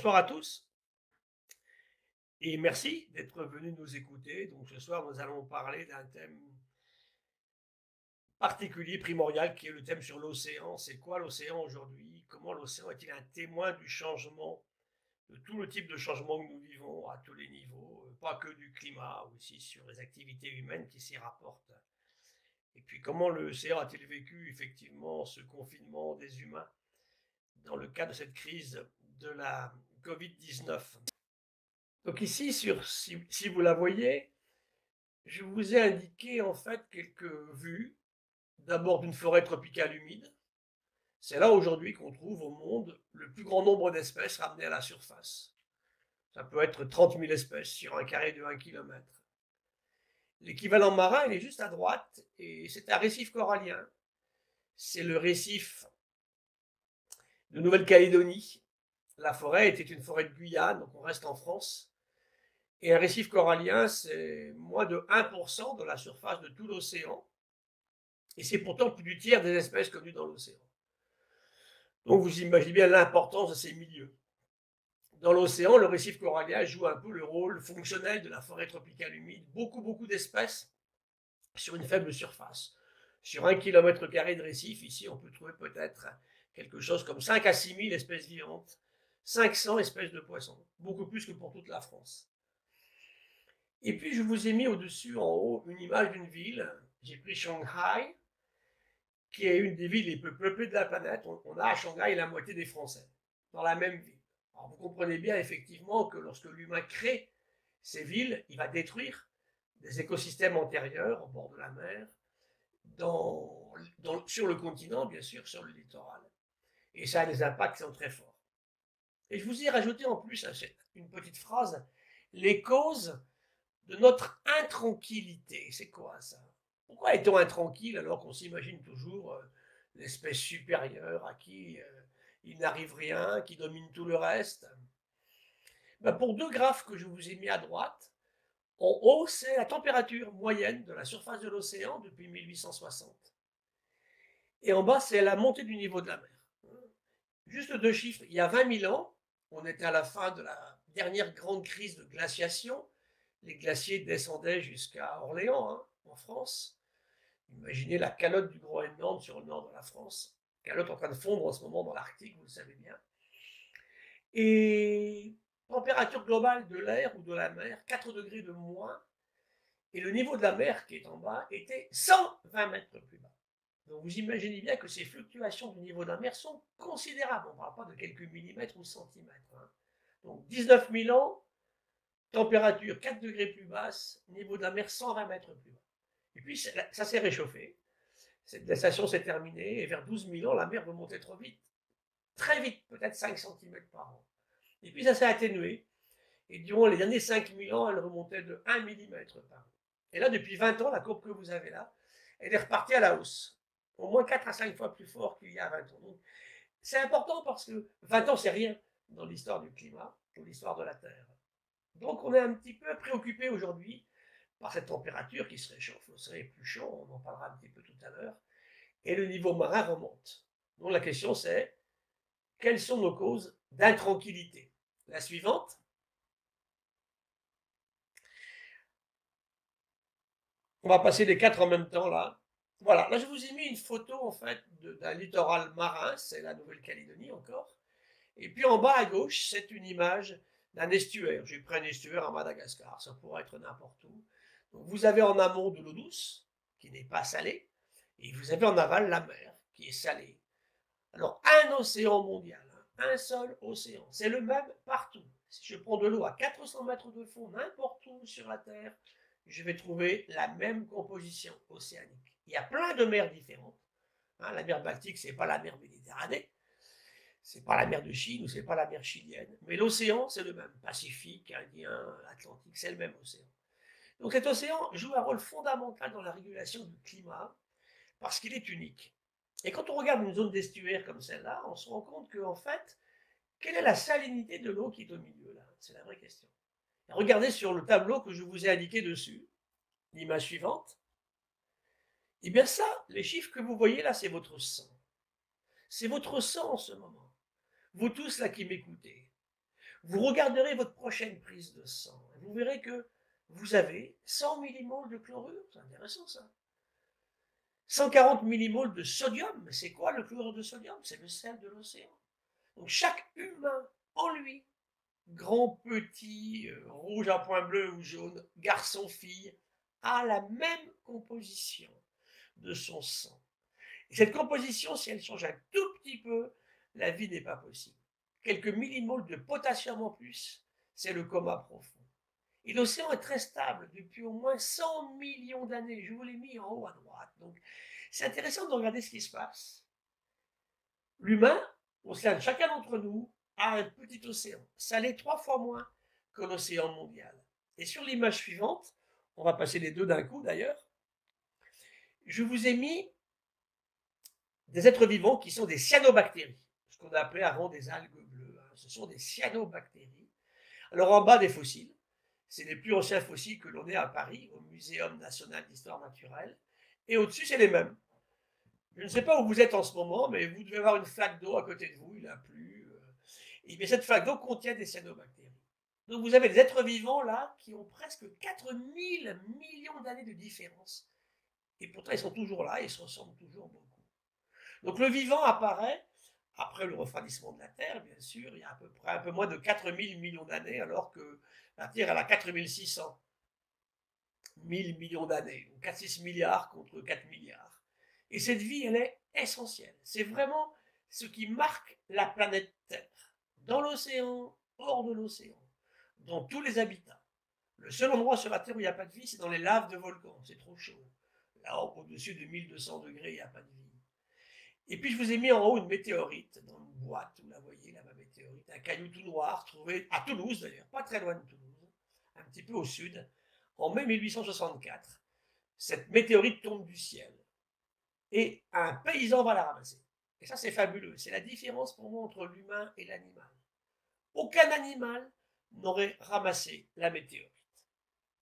Bonsoir à tous et merci d'être venus nous écouter. Donc ce soir, nous allons parler d'un thème particulier, primordial, qui est le thème sur l'océan. C'est quoi l'océan aujourd'hui? Comment l'océan est-il un témoin du changement, de tout le type de changement que nous vivons à tous les niveaux, pas que du climat, aussi sur les activités humaines qui s'y rapportent. Et puis comment l'océan a-t-il vécu effectivement ce confinement des humains dans le cadre de cette crise de la Covid-19. Donc ici, si vous la voyez, je vous ai indiqué en fait quelques vues. D'abord d'une forêt tropicale humide. C'est là aujourd'hui qu'on trouve au monde le plus grand nombre d'espèces ramenées à la surface. Ça peut être 30 000 espèces sur un carré de 1 km. L'équivalent marin, il est juste à droite et c'est un récif corallien. C'est le récif de Nouvelle-Calédonie. La forêt était une forêt de Guyane, donc on reste en France. Et un récif corallien, c'est moins de 1% de la surface de tout l'océan. Et c'est pourtant plus du tiers des espèces connues dans l'océan. Donc vous imaginez bien l'importance de ces milieux. Dans l'océan, le récif corallien joue un peu le rôle fonctionnel de la forêt tropicale humide. Beaucoup d'espèces sur une faible surface. Sur 1 km² de récif, ici, on peut trouver peut-être quelque chose comme 5 à 6 000 espèces vivantes, 500 espèces de poissons, beaucoup plus que pour toute la France. Et puis, je vous ai mis au-dessus, en haut, une image d'une ville. J'ai pris Shanghai, qui est une des villes les plus peuplées de la planète. On a à Shanghai la moitié des Français, dans la même ville. Alors vous comprenez bien effectivement que lorsque l'humain crée ces villes, il va détruire des écosystèmes antérieurs au bord de la mer, sur le continent, bien sûr, sur le littoral. Et ça a des impacts qui sont très forts. Et je vous ai rajouté en plus une petite phrase, les causes de notre intranquillité. C'est quoi ça? Pourquoi est-on intranquille alors qu'on s'imagine toujours l'espèce supérieure à qui il n'arrive rien, qui domine tout le reste? Ben pour deux graphes que je vous ai mis à droite, en haut, c'est la température moyenne de la surface de l'océan depuis 1860. Et en bas, c'est la montée du niveau de la mer. Juste deux chiffres. Il y a 20 000 ans, on était à la fin de la dernière grande crise de glaciation. Les glaciers descendaient jusqu'à Orléans, hein, en France. Imaginez la calotte du Groenland sur le nord de la France. Calotte en train de fondre en ce moment dans l'Arctique, vous le savez bien. Et température globale de l'air ou de la mer, 4 degrés de moins. Et le niveau de la mer qui est en bas était 120 mètres plus bas. Donc vous imaginez bien que ces fluctuations du niveau de la mer sont considérables. On ne parle pas de quelques millimètres ou centimètres. Hein. Donc 19 000 ans, température 4 degrés plus basse, niveau de la mer 120 mètres plus bas. Et puis ça s'est réchauffé. Cette glaciation s'est terminée et vers 12 000 ans, la mer remontait trop vite. Très vite, peut-être 5 cm par an. Et puis ça s'est atténué. Et durant les derniers 5 000 ans, elle remontait de 1 mm par an. Et là, depuis 20 ans, la courbe que vous avez là, elle est repartie à la hausse. Au moins 4 à 5 fois plus fort qu'il y a 20 ans. C'est important parce que 20 ans, c'est rien dans l'histoire du climat, dans l'histoire de la Terre. Donc on est un petit peu préoccupé aujourd'hui par cette température qui se réchauffe. L'océan est plus chaud, on en parlera un petit peu tout à l'heure. Et le niveau marin remonte. Donc la question c'est, quelles sont nos causes d'intranquillité? La suivante. On va passer les quatre en même temps là. Voilà, là je vous ai mis une photo en fait d'un littoral marin, c'est la Nouvelle-Calédonie encore. Et puis en bas à gauche, c'est une image d'un estuaire. J'ai pris un estuaire à Madagascar, ça pourrait être n'importe où. Donc vous avez en amont de l'eau douce, qui n'est pas salée, et vous avez en aval la mer, qui est salée. Alors un océan mondial, hein, un seul océan, c'est le même partout. Si je prends de l'eau à 400 mètres de fond, n'importe où sur la Terre, je vais trouver la même composition océanique. Il y a plein de mers différentes. Hein, la mer Baltique, c'est pas la mer Méditerranée, c'est pas la mer de Chine ou c'est pas la mer chilienne, mais l'océan, c'est le même. Pacifique, Indien, Atlantique, c'est le même océan. Donc cet océan joue un rôle fondamental dans la régulation du climat parce qu'il est unique. Et quand on regarde une zone d'estuaire comme celle-là, on se rend compte que, en fait, quelle est la salinité de l'eau qui est au milieu là? C'est la vraie question. Et regardez sur le tableau que je vous ai indiqué dessus, l'image suivante. Et bien ça, les chiffres que vous voyez là, c'est votre sang. C'est votre sang en ce moment. Vous tous là qui m'écoutez. Vous regarderez votre prochaine prise de sang. Et vous verrez que vous avez 100 millimoles de chlorure. C'est intéressant ça. 140 millimoles de sodium. Mais c'est quoi le chlorure de sodium? C'est le sel de l'océan. Donc chaque humain en lui, grand, petit, rouge à point bleu ou jaune, garçon, fille, a la même composition de son sang. Et cette composition, si elle change un tout petit peu, la vie n'est pas possible. Quelques millimoles de potassium en plus, c'est le coma profond. Et l'océan est très stable depuis au moins 100 millions d'années. Je vous l'ai mis en haut à droite. Donc, c'est intéressant de regarder ce qui se passe. L'humain, au sein de chacun d'entre nous, a un petit océan. Ça l'est 3 fois moins que l'océan mondial. Et sur l'image suivante, on va passer les deux d'un coup d'ailleurs, je vous ai mis des êtres vivants qui sont des cyanobactéries, ce qu'on appelait avant des algues bleues. Ce sont des cyanobactéries. Alors en bas des fossiles, c'est les plus anciens fossiles que l'on ait à Paris, au Muséum national d'histoire naturelle. Et au-dessus, c'est les mêmes. Je ne sais pas où vous êtes en ce moment, mais vous devez avoir une flaque d'eau à côté de vous, il a plu. Et cette flaque d'eau contient des cyanobactéries. Donc vous avez des êtres vivants là qui ont presque 4000 millions d'années de différence. Et pourtant, ils sont toujours là et ils se ressemblent toujours beaucoup. Donc le vivant apparaît après le refroidissement de la Terre, bien sûr, il y a à peu près un peu moins de 4000 millions d'années, alors que la Terre elle a 4600 000 millions d'années. Donc 4-6 milliards contre 4 milliards. Et cette vie, elle est essentielle. C'est vraiment ce qui marque la planète Terre. Dans l'océan, hors de l'océan, dans tous les habitats. Le seul endroit sur la Terre où il n'y a pas de vie, c'est dans les laves de volcans. C'est trop chaud. Là, au-dessus de 1200 degrés, il n'y a pas de vie. Et puis, je vous ai mis en haut une météorite, dans une boîte, vous la voyez, là, ma météorite. Un caillou tout noir, trouvé à Toulouse, d'ailleurs, pas très loin de Toulouse, un petit peu au sud, en mai 1864. Cette météorite tombe du ciel. Et un paysan va la ramasser. Et ça, c'est fabuleux. C'est la différence pour moi entre l'humain et l'animal. Aucun animal n'aurait ramassé la météorite.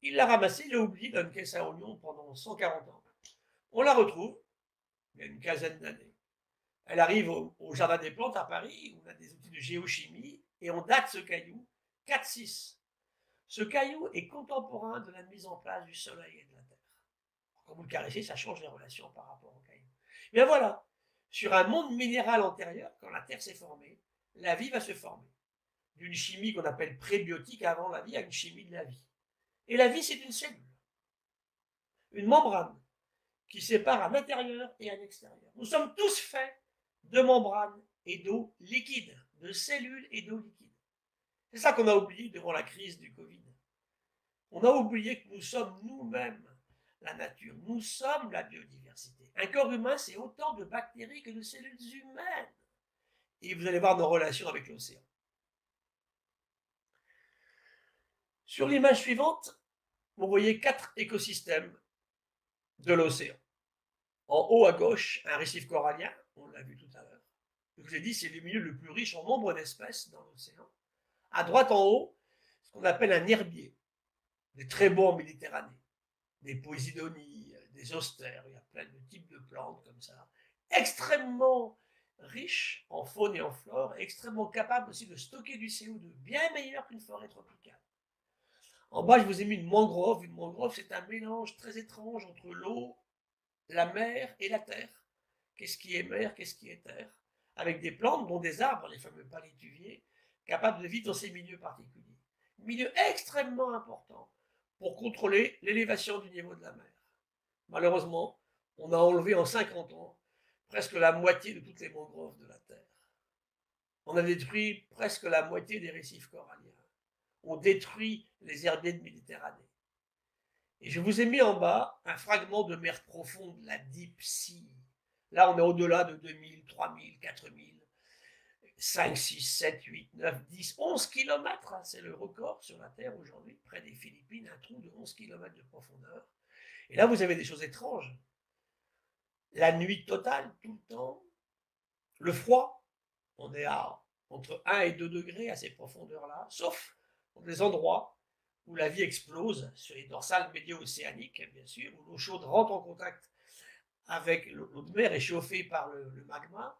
Il l'a ramassée, il l'a oubliée dans une caisse à oignons pendant 140 ans. On la retrouve, il y a une quinzaine d'années. Elle arrive au Jardin des Plantes à Paris, où on a des outils de géochimie, et on date ce caillou 4-6. Ce caillou est contemporain de la mise en place du Soleil et de la Terre. Quand vous le caressez, ça change les relations par rapport au caillou. Bien voilà, sur un monde minéral antérieur, quand la Terre s'est formée, la vie va se former. D'une chimie qu'on appelle prébiotique avant la vie à une chimie de la vie. Et la vie, c'est une cellule, une membrane qui sépare un intérieur et un extérieur. Nous sommes tous faits de membranes et d'eau liquide, de cellules et d'eau liquide. C'est ça qu'on a oublié durant la crise du Covid. On a oublié que nous sommes nous-mêmes la nature, nous sommes la biodiversité. Un corps humain, c'est autant de bactéries que de cellules humaines. Et vous allez voir nos relations avec l'océan. Sur l'image suivante, vous voyez 4 écosystèmes de l'océan. En haut à gauche, un récif corallien, on l'a vu tout à l'heure. Je vous ai dit, c'est le milieu le plus riche en nombre d'espèces dans l'océan. À droite en haut, ce qu'on appelle un herbier, des très beaux en Méditerranée, des posidonies, des austères, il y a plein de types de plantes comme ça, extrêmement riches en faune et en flore, extrêmement capables aussi de stocker du CO2, bien meilleur qu'une forêt tropicale. En bas, je vous ai mis une mangrove. Une mangrove, c'est un mélange très étrange entre l'eau, la mer et la terre. Qu'est-ce qui est mer, qu'est-ce qui est terre? Avec des plantes, dont des arbres, les fameux palétuviers, capables de vivre dans ces milieux particuliers. Milieu extrêmement important pour contrôler l'élévation du niveau de la mer. Malheureusement, on a enlevé en 50 ans presque la moitié de toutes les mangroves de la Terre. On a détruit presque la moitié des récifs coralliens. On détruit les herbiers de Méditerranée. Et je vous ai mis en bas un fragment de mer profonde, la Deep Sea. Là, on est au-delà de 2000, 3000, 4000, 5, 6, 7, 8, 9, 10, 11 km. C'est le record sur la Terre aujourd'hui, près des Philippines, un trou de 11 km de profondeur. Et là, vous avez des choses étranges. La nuit totale, tout le temps. Le froid, on est à entre 1 et 2 degrés à ces profondeurs-là, sauf dans des endroits où la vie explose, sur les dorsales médio-océaniques, bien sûr, où l'eau chaude rentre en contact avec l'eau de mer réchauffée par le magma,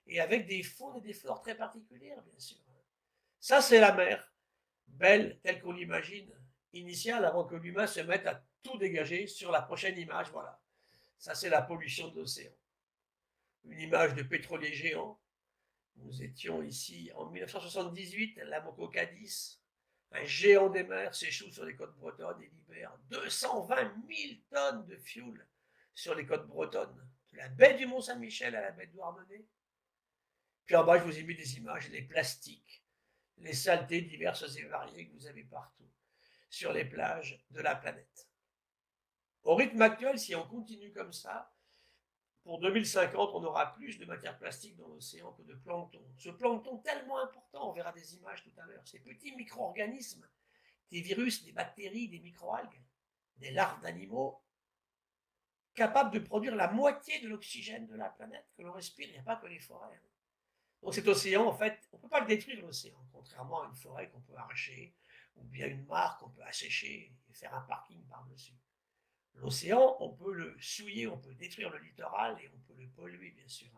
et avec des faunes et des flores très particulières, bien sûr. Ça, c'est la mer, belle telle qu'on l'imagine, initiale, avant que l'humain se mette à tout dégager sur la prochaine image. Voilà, ça c'est la pollution de l'océan. Une image de pétrolier géant. Nous étions ici en 1978, la Moco Cadiz, un géant des mers s'échoue sur les côtes bretonnes et libère 220 000 tonnes de fioul sur les côtes bretonnes, de la baie du Mont-Saint-Michel à la baie de Douarnenez. Puis en bas, je vous ai mis des images des plastiques, les saletés diverses et variées que vous avez partout sur les plages de la planète. Au rythme actuel, si on continue comme ça, pour 2050, on aura plus de matière plastique dans l'océan que de plancton. Ce plancton tellement important, on verra des images tout à l'heure, ces petits micro-organismes, des virus, des bactéries, des microalgues, des larves d'animaux, capables de produire la moitié de l'oxygène de la planète que l'on respire. Il n'y a pas que les forêts. Donc cet océan, en fait, on ne peut pas le détruire, l'océan, contrairement à une forêt qu'on peut arracher, ou bien une mare qu'on peut assécher et faire un parking par-dessus. L'océan, on peut le souiller, on peut détruire le littoral et on peut le polluer, bien sûr.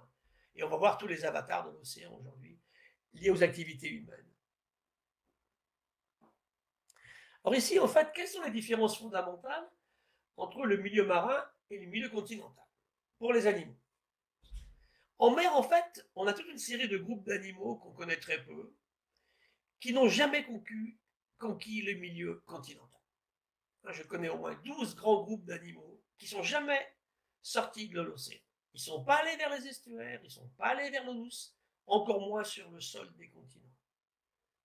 Et on va voir tous les avatars de l'océan aujourd'hui liés aux activités humaines. Alors ici, en fait, quelles sont les différences fondamentales entre le milieu marin et le milieu continental pour les animaux? En mer, en fait, on a toute une série de groupes d'animaux qu'on connaît très peu, qui n'ont jamais conquis le milieu continental. Je connais au moins 12 grands groupes d'animaux qui ne sont jamais sortis de l'océan. Ils ne sont pas allés vers les estuaires, ils ne sont pas allés vers l'eau douce, encore moins sur le sol des continents.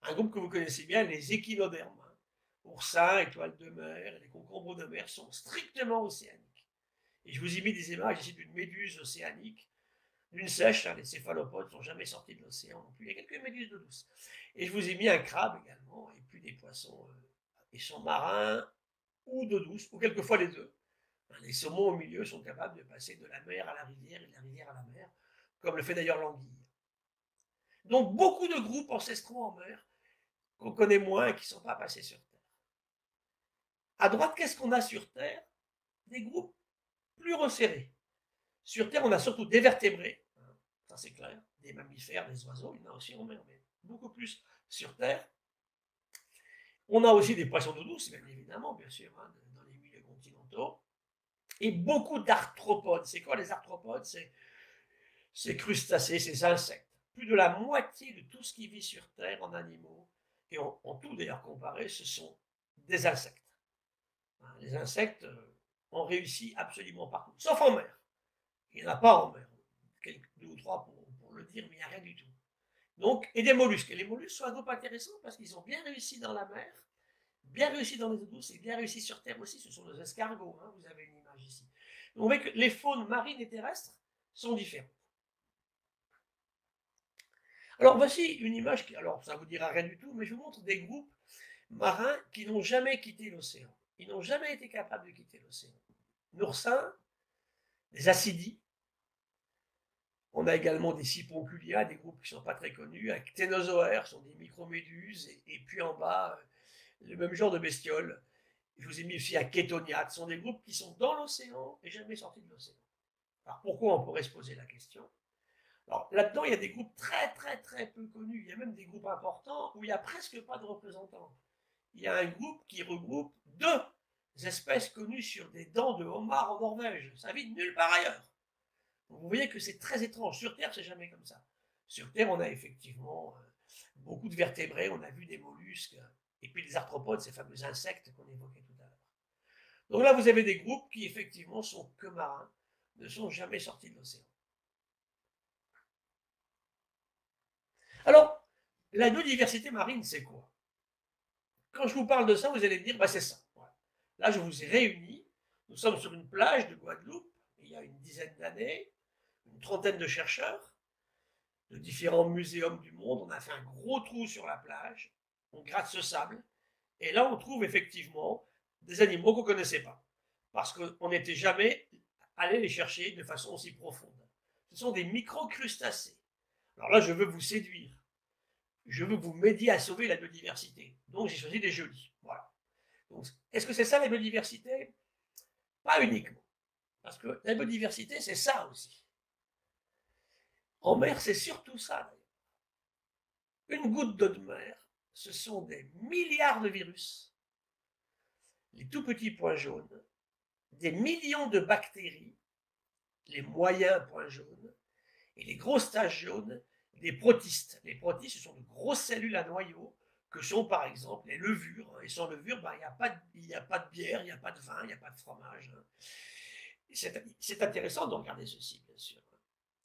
Un groupe que vous connaissez bien, les échinodermes. Oursins, étoiles de mer, les concombres de mer sont strictement océaniques. Et je vous ai mis des images ici d'une méduse océanique, d'une sèche. Les céphalopodes ne sont jamais sortis de l'océan non plus. Il y a quelques méduses d'eau douce. Et je vous ai mis un crabe également, et puis des poissons, ils sont marins ou d'eau douce, ou quelquefois les deux. Les saumons au milieu sont capables de passer de la mer à la rivière et de la rivière à la mer, comme le fait d'ailleurs l'anguille. Donc beaucoup de groupes ancestraux en mer qu'on connaît moins et qui ne sont pas passés sur Terre. À droite, qu'est-ce qu'on a sur Terre? Des groupes plus resserrés. Sur Terre, on a surtout des vertébrés, ça c'est clair, des mammifères, des oiseaux, il y en a aussi en mer, mais beaucoup plus sur Terre. On a aussi des poissons d'eau douce, bien évidemment, bien sûr, dans les milieux continentaux. Et beaucoup d'arthropodes. C'est quoi les arthropodes? C'est ces crustacés, ces insectes. Plus de la moitié de tout ce qui vit sur Terre en animaux, et en tout d'ailleurs comparé, ce sont des insectes. Les insectes ont réussi absolument partout, sauf en mer. Il n'y en a pas en mer. Deux ou trois pour le dire, mais il n'y a rien du tout. Donc, et des mollusques. Et les mollusques sont un groupe intéressant parce qu'ils ont bien réussi dans la mer, bien réussi dans les eaux douces et bien réussi sur Terre aussi. Ce sont des escargots. Vous avez une image ici. Donc, vous voyez que les faunes marines et terrestres sont différentes. Alors, voici une image qui, alors, ça ne vous dira rien du tout, mais je vous montre des groupes marins qui n'ont jamais quitté l'océan. Ils n'ont jamais été capables de quitter l'océan. Oursins, des acidies. On a également des siponculia, des groupes qui ne sont pas très connus. Cténozoaires sont des microméduses. Et puis en bas, le même genre de bestioles. Je vous ai mis aussi Chétoniates. Ce sont des groupes qui sont dans l'océan et jamais sortis de l'océan. Alors pourquoi? On pourrait se poser la question. Alors là-dedans, il y a des groupes très peu connus. Il y a même des groupes importants où il n'y a presque pas de représentants. Il y a un groupe qui regroupe 2 espèces connues sur des dents de homard en Norvège. Ça vit nulle part ailleurs. Donc vous voyez que c'est très étrange. Sur Terre, c'est jamais comme ça. Sur Terre, on a effectivement beaucoup de vertébrés, on a vu des mollusques, et puis les arthropodes, ces fameux insectes qu'on évoquait tout à l'heure. Donc là, vous avez des groupes qui effectivement sont que marins, ne sont jamais sortis de l'océan. Alors, la biodiversité marine, c'est quoi? Quand je vous parle de ça, vous allez me dire, bah c'est ça. Voilà. Là, je vous ai réunis. Nous sommes sur une plage de Guadeloupe, il y a une dizaine d'années, une trentaine de chercheurs de différents muséums du monde. On a fait un gros trou sur la plage, on gratte ce sable, et là, on trouve effectivement des animaux qu'on ne connaissait pas, parce qu'on n'était jamais allé les chercher de façon aussi profonde. Ce sont des microcrustacés. Alors là, je veux vous séduire. Je veux que vous m'aidiez à sauver la biodiversité. Donc, j'ai choisi des jolis. Voilà. Est-ce que c'est ça la biodiversité? Pas uniquement. Parce que la biodiversité, c'est ça aussi. En mer, c'est surtout ça. Une goutte d'eau de mer ce sont des milliards de virus, les tout petits points jaunes, des millions de bactéries, les moyens points jaunes, et les grosses taches jaunes, des protistes. Les protistes, ce sont de grosses cellules à noyaux, que sont par exemple les levures. Et sans levure, il n'y a pas de bière, il n'y a pas de vin, il n'y a pas de fromage. C'est intéressant de regarder ceci, bien sûr.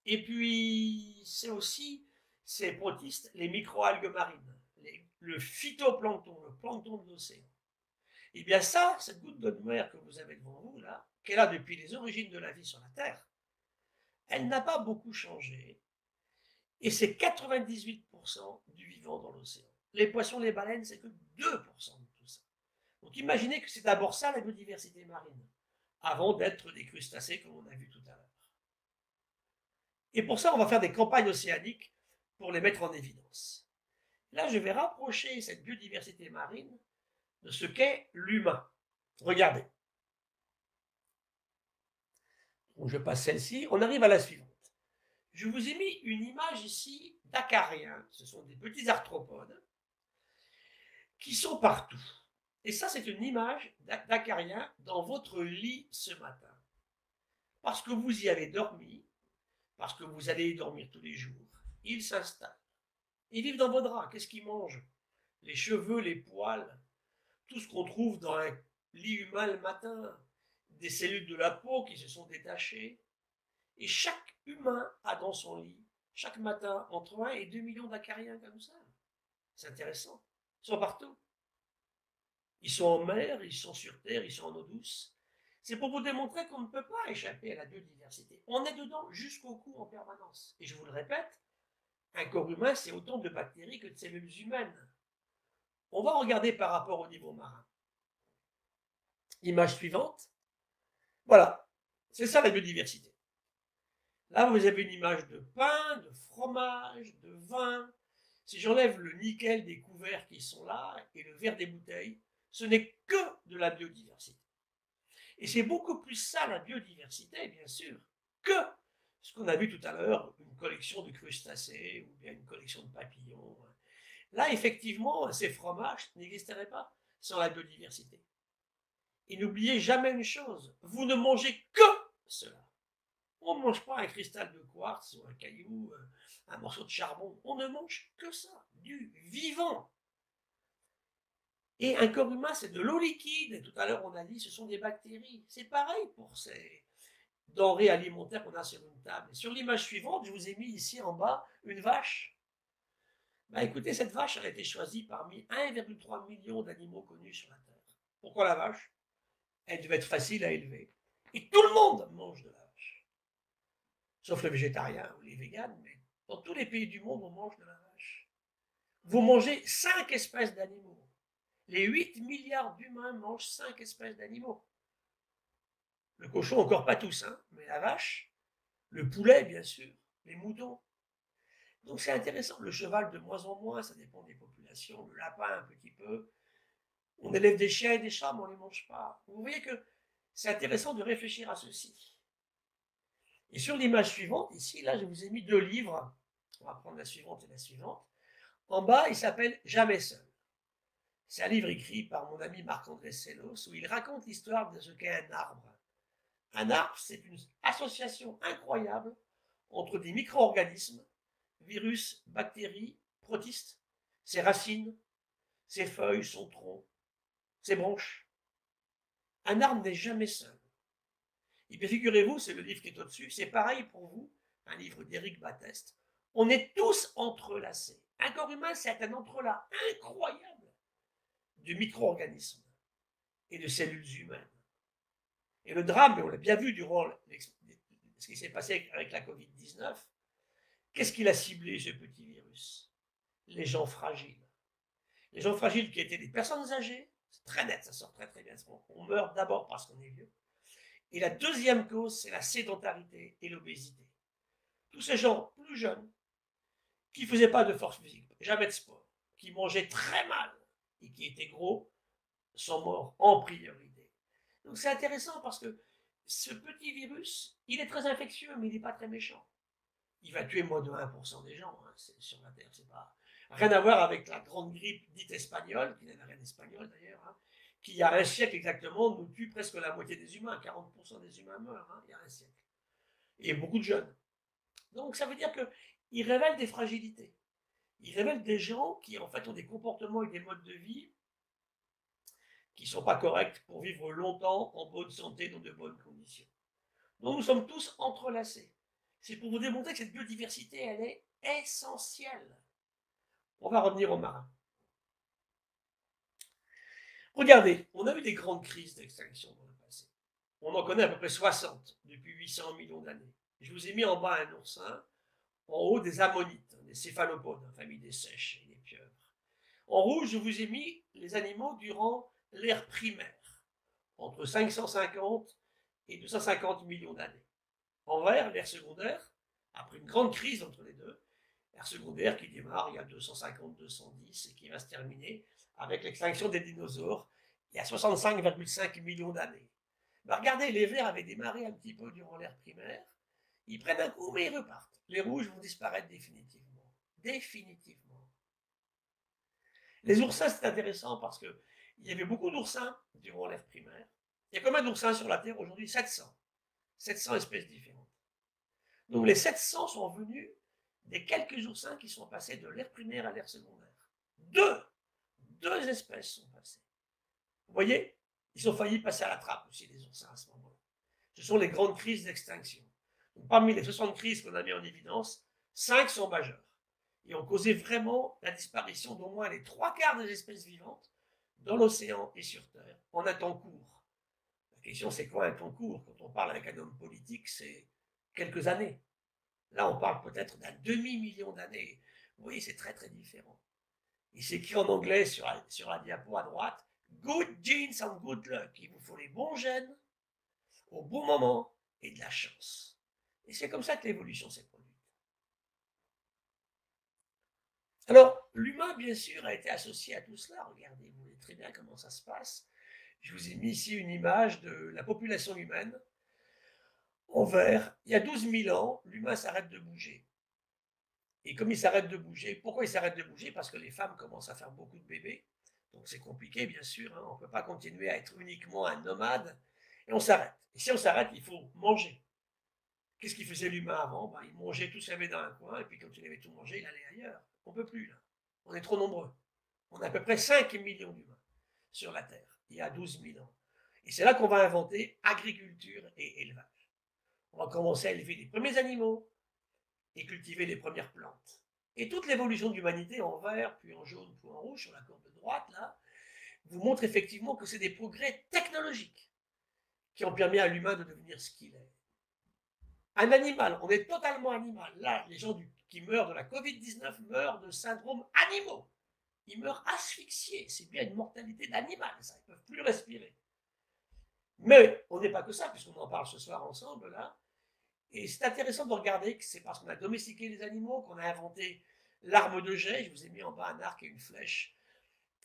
Et puis, c'est aussi ces protistes, les microalgues marines, le phytoplancton, le plancton de l'océan. Et bien ça, cette goutte d'eau de mer que vous avez devant vous, là, qui est là depuis les origines de la vie sur la Terre, elle n'a pas beaucoup changé. Et c'est 98% du vivant dans l'océan. Les poissons, les baleines, c'est que 2% de tout ça. Donc imaginez que c'est d'abord ça la biodiversité marine, avant d'être des crustacés comme on a vu tout à l'heure. Et pour ça, on va faire des campagnes océaniques pour les mettre en évidence. Là, je vais rapprocher cette biodiversité marine de ce qu'est l'humain. Regardez. Donc, je passe celle-ci. On arrive à la suivante. Je vous ai mis une image ici d'acariens. Ce sont des petits arthropodes qui sont partout. Et ça, c'est une image d'acariens dans votre lit ce matin. Parce que vous y avez dormi, parce que vous allez y dormir tous les jours. Ils s'installent. Ils vivent dans vos draps. Qu'est-ce qu'ils mangent? Les cheveux, les poils, tout ce qu'on trouve dans un lit humain le matin, des cellules de la peau qui se sont détachées. Et chaque humain a dans son lit, chaque matin, entre 1 et 2 millions d'acariens comme ça. C'est intéressant. Ils sont partout. Ils sont en mer, ils sont sur terre, ils sont en eau douce. C'est pour vous démontrer qu'on ne peut pas échapper à la biodiversité. On est dedans jusqu'au cou en permanence. Et je vous le répète, un corps humain, c'est autant de bactéries que de cellules humaines. On va regarder par rapport au niveau marin. Image suivante. Voilà, c'est ça la biodiversité. Là, vous avez une image de pain, de fromage, de vin. Si j'enlève le nickel des couverts qui sont là et le verre des bouteilles, ce n'est que de la biodiversité. Et c'est beaucoup plus ça la biodiversité, bien sûr, que ce qu'on a vu tout à l'heure, une collection de crustacés ou bien une collection de papillons. Là, effectivement, ces fromages n'existeraient pas sans la biodiversité. Et n'oubliez jamais une chose, vous ne mangez que cela. On ne mange pas un cristal de quartz ou un caillou, un morceau de charbon. On ne mange que ça, du vivant. Et un corps humain, c'est de l'eau liquide. Et tout à l'heure, on a dit, ce sont des bactéries. C'est pareil pour ces denrées alimentaires qu'on a sur une table. Et sur l'image suivante, je vous ai mis ici en bas une vache. Bah, écoutez, cette vache, elle a été choisie parmi 1,3 million d'animaux connus sur la Terre. Pourquoi la vache? Elle devait être facile à élever. Et tout le monde mange de la vache. Sauf les végétariens ou les véganes, mais dans tous les pays du monde, on mange de la vache. Vous mangez 5 espèces d'animaux. Les 8 milliards d'humains mangent 5 espèces d'animaux. Le cochon, encore pas tous, hein, mais la vache, le poulet, bien sûr, les moutons. Donc c'est intéressant. Le cheval, de moins en moins, ça dépend des populations. Le lapin, un petit peu. On élève des chiens et des chats, mais on ne les mange pas. Vous voyez que c'est intéressant de réfléchir à ceci. Et sur l'image suivante, ici, là, je vous ai mis 2 livres. On va prendre la suivante et la suivante. En bas, il s'appelle Jamais seul. C'est un livre écrit par mon ami Marc-André Sellos où il raconte l'histoire de ce qu'est un arbre. Un arbre, c'est une association incroyable entre des micro-organismes, virus, bactéries, protistes, ses racines, ses feuilles, son tronc, ses branches. Un arbre n'est jamais seul. Et bien figurez-vous, c'est le livre qui est au-dessus, c'est pareil pour vous, un livre d'Éric Batteste. On est tous entrelacés. Un corps humain, c'est un entrelac incroyable de micro-organismes et de cellules humaines. Et le drame, et on l'a bien vu durant ce qui s'est passé avec la Covid-19, qu'est-ce qu'il a ciblé, ce petit virus? Les gens fragiles. Les gens fragiles qui étaient des personnes âgées, c'est très net, ça sort très très bien. On meurt d'abord parce qu'on est vieux. Et la deuxième cause, c'est la sédentarité et l'obésité. Tous ces gens plus jeunes, qui ne faisaient pas de force physique, jamais de sport, qui mangeaient très mal et qui étaient gros, sont morts en priorité. Donc c'est intéressant parce que ce petit virus, il est très infectieux, mais il n'est pas très méchant. Il va tuer moins de 1% des gens, hein, sur la Terre, c'est pas... Rien à voir avec la grande grippe dite espagnole, qui n'est rien d'espagnol d'ailleurs, hein, qui il y a un siècle exactement nous tue presque la moitié des humains, 40% des humains meurent, hein, il y a un siècle. Et beaucoup de jeunes. Donc ça veut dire qu'il révèle des fragilités. Il révèle des gens qui en fait ont des comportements et des modes de vie qui ne sont pas corrects pour vivre longtemps en bonne santé dans de bonnes conditions. Donc nous sommes tous entrelacés. C'est pour vous démontrer que cette biodiversité, elle est essentielle. On va revenir aux marins. Regardez, on a eu des grandes crises d'extinction dans le passé. On en connaît à peu près 60 depuis 800 millions d'années. Je vous ai mis en bas un oursin, en haut des ammonites, des céphalopodes, famille des sèches et des pieuvres. En rouge, je vous ai mis les animaux durant l'ère primaire, entre 550 et 250 millions d'années. En vert, l'ère secondaire, après une grande crise entre les deux, l'ère secondaire qui démarre il y a 250-210 et qui va se terminer avec l'extinction des dinosaures il y a 65,5 millions d'années. Ben regardez, les verts avaient démarré un petit peu durant l'ère primaire, ils prennent un coup mais ils repartent. Les rouges vont disparaître définitivement. Définitivement. Les oursins, c'est intéressant parce qu'il y avait beaucoup d'oursins durant l'ère primaire. Il y a combien d'oursins sur la Terre aujourd'hui? 700. 700 espèces différentes. Donc les 700 sont venus des quelques oursins qui sont passés de l'ère primaire à l'ère secondaire. Deux espèces sont passées. Vous voyez, ils ont failli passer à la trappe aussi, les oursins, à ce moment-là. Ce sont les grandes crises d'extinction. Parmi les 60 crises qu'on a mis en évidence, 5 sont majeures et ont causé vraiment la disparition d'au moins les 3/4 des espèces vivantes dans l'océan et sur Terre en un temps court. La question, c'est quoi un temps court? Quand on parle avec un homme politique, c'est quelques années. Là, on parle peut-être d'un demi-million d'années. Vous voyez, c'est très très différent. Il s'écrit en anglais sur la diapo à droite, good genes and good luck. Il vous faut les bons gènes au bon moment et de la chance. Et c'est comme ça que l'évolution s'est produite. Alors, l'humain, bien sûr, a été associé à tout cela. Regardez, vous voyez très bien comment ça se passe. Je vous ai mis ici une image de la population humaine. En vert, il y a 12 000 ans, l'humain s'arrête de bouger. Et comme il s'arrête de bouger, pourquoi il s'arrête de bouger? Parce que les femmes commencent à faire beaucoup de bébés. Donc c'est compliqué, bien sûr. Hein. On ne peut pas continuer à être uniquement un nomade. Et on s'arrête. Et si on s'arrête, il faut manger. Qu'est-ce qu'il faisait l'humain avant? Il mangeait tout ce qu'il y avait dans un coin, et puis quand il avait tout mangé, il allait ailleurs. On ne peut plus, là. On est trop nombreux. On a à peu près 5 millions d'humains sur la Terre, il y a 12 000 ans. Et c'est là qu'on va inventer agriculture et élevage. On va commencer à élever les premiers animaux et cultiver les premières plantes. Et toute l'évolution de l'humanité en vert, puis en jaune, puis en rouge, sur la courbe de droite, là, vous montre effectivement que c'est des progrès technologiques qui ont permis à l'humain de devenir ce qu'il est. Un animal, on est totalement animal. Là, les gens qui meurent de la Covid-19 meurent de syndromes animaux. Ils meurent asphyxiés. C'est bien une mortalité d'animal, ça. Ils ne peuvent plus respirer. Mais on n'est pas que ça, puisqu'on en parle ce soir ensemble, là. Et c'est intéressant de regarder que c'est parce qu'on a domestiqué les animaux qu'on a inventé l'arme de jet. Je vous ai mis en bas un arc et une flèche.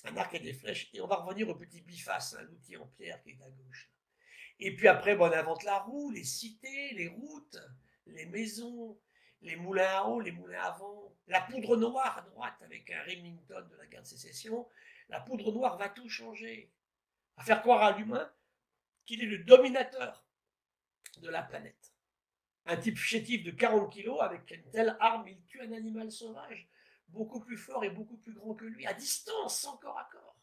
Un arc et des flèches. Et on va revenir au petit biface, l'outil en pierre qui est à gauche. Et puis après, on invente la roue, les cités, les routes, les maisons, les moulins à eau, les moulins à vent, la poudre noire à droite avec un Remington de la guerre de sécession. La poudre noire va tout changer. À faire croire à l'humain qu'il est le dominateur de la planète. Un type chétif de 40 kilos avec une telle arme, il tue un animal sauvage beaucoup plus fort et beaucoup plus grand que lui, à distance, sans corps à corps.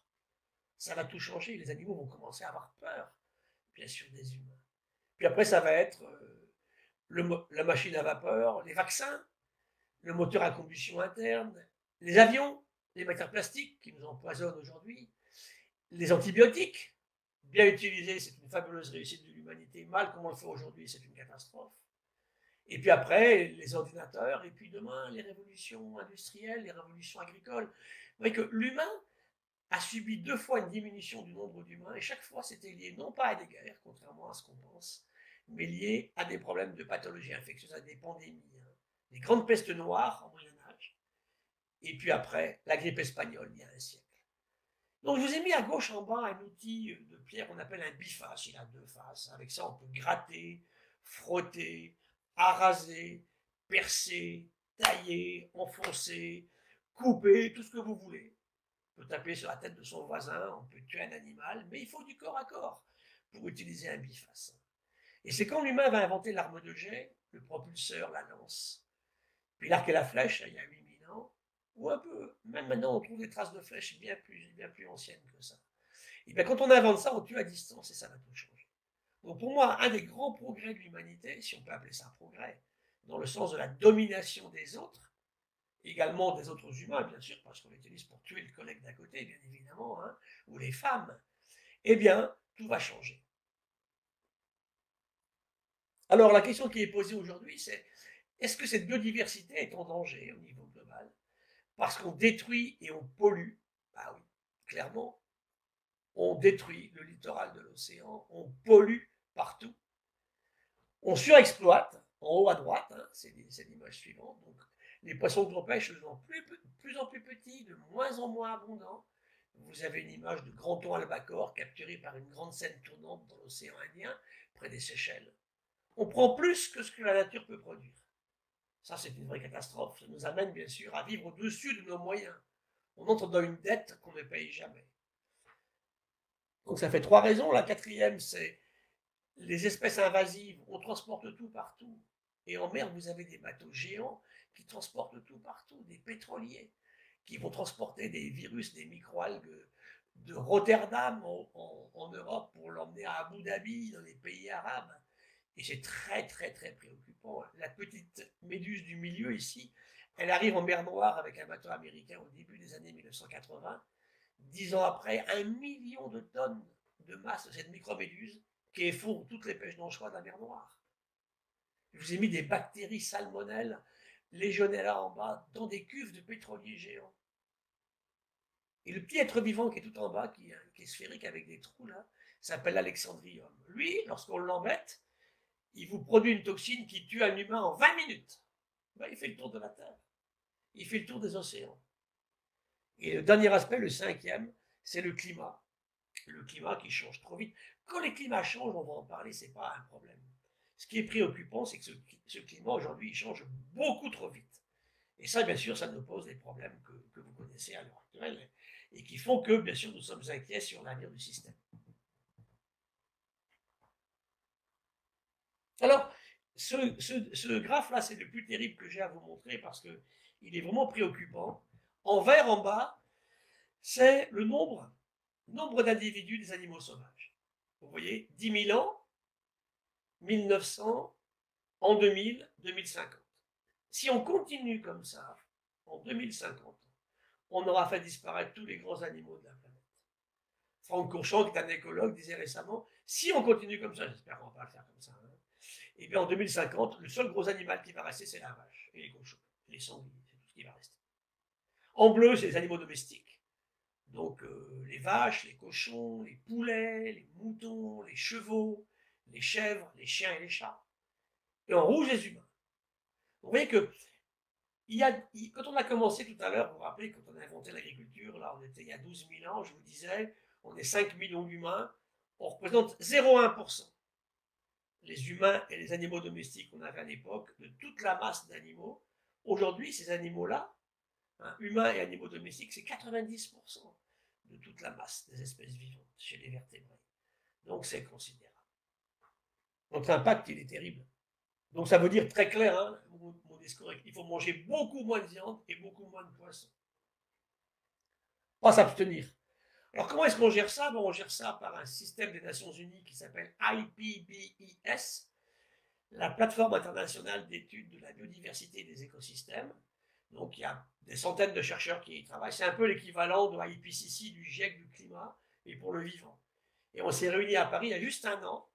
Ça va tout changer. Les animaux vont commencer à avoir peur, bien sûr, des humains. Puis après, ça va être la machine à vapeur, les vaccins, le moteur à combustion interne, les avions, les matières plastiques qui nous empoisonnent aujourd'hui, les antibiotiques, bien utilisés, c'est une fabuleuse réussite de l'humanité, mal comme on le fait aujourd'hui, c'est une catastrophe. Et puis après, les ordinateurs, et puis demain, les révolutions industrielles, les révolutions agricoles. Vous voyez que l'humain a subi 2 fois une diminution du nombre d'humains, et chaque fois, c'était lié non pas à des guerres, contrairement à ce qu'on pense, mais lié à des problèmes de pathologie infectieuse, à des pandémies. Les grandes pestes noires au Moyen-Âge, et puis après, la grippe espagnole, il y a un siècle. Donc je vous ai mis à gauche en bas un outil de pierre qu'on appelle un biface. Il a 2 faces. Avec ça, on peut gratter, frotter, araser, percer, tailler, enfoncer, couper, tout ce que vous voulez. On peut taper sur la tête de son voisin, on peut tuer un animal, mais il faut du corps à corps pour utiliser un biface. Et c'est quand l'humain va inventer l'arme de jet, le propulseur, la lance, puis l'arc et la flèche, il y a 8000 ans, ou un peu, même maintenant on trouve des traces de flèches bien plus anciennes que ça. Et bien quand on invente ça, on tue à distance et ça va tout changer. Donc pour moi, un des grands progrès de l'humanité, si on peut appeler ça un progrès, dans le sens de la domination des autres, également des autres humains, bien sûr, parce qu'on l'utilise pour tuer le collègue d'à côté, bien évidemment, hein, ou les femmes, eh bien, tout va changer. Alors la question qui est posée aujourd'hui, c'est est-ce que cette biodiversité est en danger au niveau global parce qu'on détruit et on pollue? Ah oui, clairement, on détruit le littoral de l'océan, on pollue partout, on surexploite, en haut à droite, hein, c'est l'image suivante, donc les poissons que l'on pêche sont plus en plus petits, de moins en moins abondants. Vous avez une image de grand thon albacore capturé par une grande scène tournante dans l'océan Indien, près des Seychelles. On prend plus que ce que la nature peut produire. Ça, c'est une vraie catastrophe. Ça nous amène, bien sûr, à vivre au-dessus de nos moyens. On entre dans une dette qu'on ne paye jamais. Donc ça fait 3 raisons. La quatrième, c'est les espèces invasives. On transporte tout partout. Et en mer, vous avez des bateaux géants qui transportent tout partout, des pétroliers qui vont transporter des virus, des microalgues de Rotterdam en Europe pour l'emmener à Abu Dhabi, dans les pays arabes. Et c'est très préoccupant. La petite méduse du milieu ici, elle arrive en mer Noire avec un bateau américain au début des années 1980. 10 ans après, 1 million de tonnes de masse de cette microméduse qui effondre toutes les pêches d'anchois de la mer Noire. Je vous ai mis des bactéries salmonelles, légionella en bas, dans des cuves de pétroliers géants. Et le petit être vivant qui est tout en bas, qui est sphérique avec des trous là, s'appelle l'Alexandrium. Lui, lorsqu'on l'embête, il vous produit une toxine qui tue un humain en 20 minutes. Ben, il fait le tour de la Terre. Il fait le tour des océans. Et le dernier aspect, le cinquième, c'est le climat. Le climat qui change trop vite. Quand les climats changent, on va en parler, c'est pas un problème. Ce qui est préoccupant, c'est que ce climat aujourd'hui, il change beaucoup trop vite. Et ça, bien sûr, ça nous pose des problèmes que vous connaissez à l'heure actuelle et qui font que, bien sûr, nous sommes inquiets sur l'avenir du système. Alors, ce graphe-là, c'est le plus terrible que j'ai à vous montrer parce qu'il est vraiment préoccupant. En vert en bas, c'est le nombre d'individus des animaux sauvages. Vous voyez, 10 000 ans, 1900, en 2000, 2050. Si on continue comme ça, en 2050, on aura fait disparaître tous les grands animaux de la planète. Franck Courchon, qui est un écologue, disait récemment, si on continue comme ça, j'espère qu'on ne va pas le faire comme ça, hein, et bien en 2050, le seul gros animal qui va rester, c'est la vache et les cochons, les sangliers, c'est tout ce qui va rester. En bleu, c'est les animaux domestiques. Donc les vaches, les cochons, les poulets, les moutons, les chevaux, les chèvres, les chiens et les chats. Et en rouge, les humains. Vous voyez que quand on a commencé tout à l'heure, vous vous rappelez, quand on a inventé l'agriculture, là on était il y a 12 000 ans, je vous disais, on est 5 millions d'humains, on représente 0,1%. Les humains et les animaux domestiques qu'on avait à l'époque, de toute la masse d'animaux. Aujourd'hui, ces animaux-là, hein, humains et animaux domestiques, c'est 90% de toute la masse des espèces vivantes chez les vertébrés. Donc c'est considérable. Notre impact, il est terrible. Donc ça veut dire très clair, hein, mon discours, il faut manger beaucoup moins de viande et beaucoup moins de poisson. Pas s'abstenir. Alors comment est-ce qu'on gère ça? Bon, on gère ça par un système des Nations Unies qui s'appelle IPBES, la plateforme internationale d'études de la biodiversité et des écosystèmes. Donc il y a des centaines de chercheurs qui y travaillent. C'est un peu l'équivalent de l'IPCC, du GIEC du climat, mais pour le vivant. Et on s'est réunis à Paris il y a juste un an.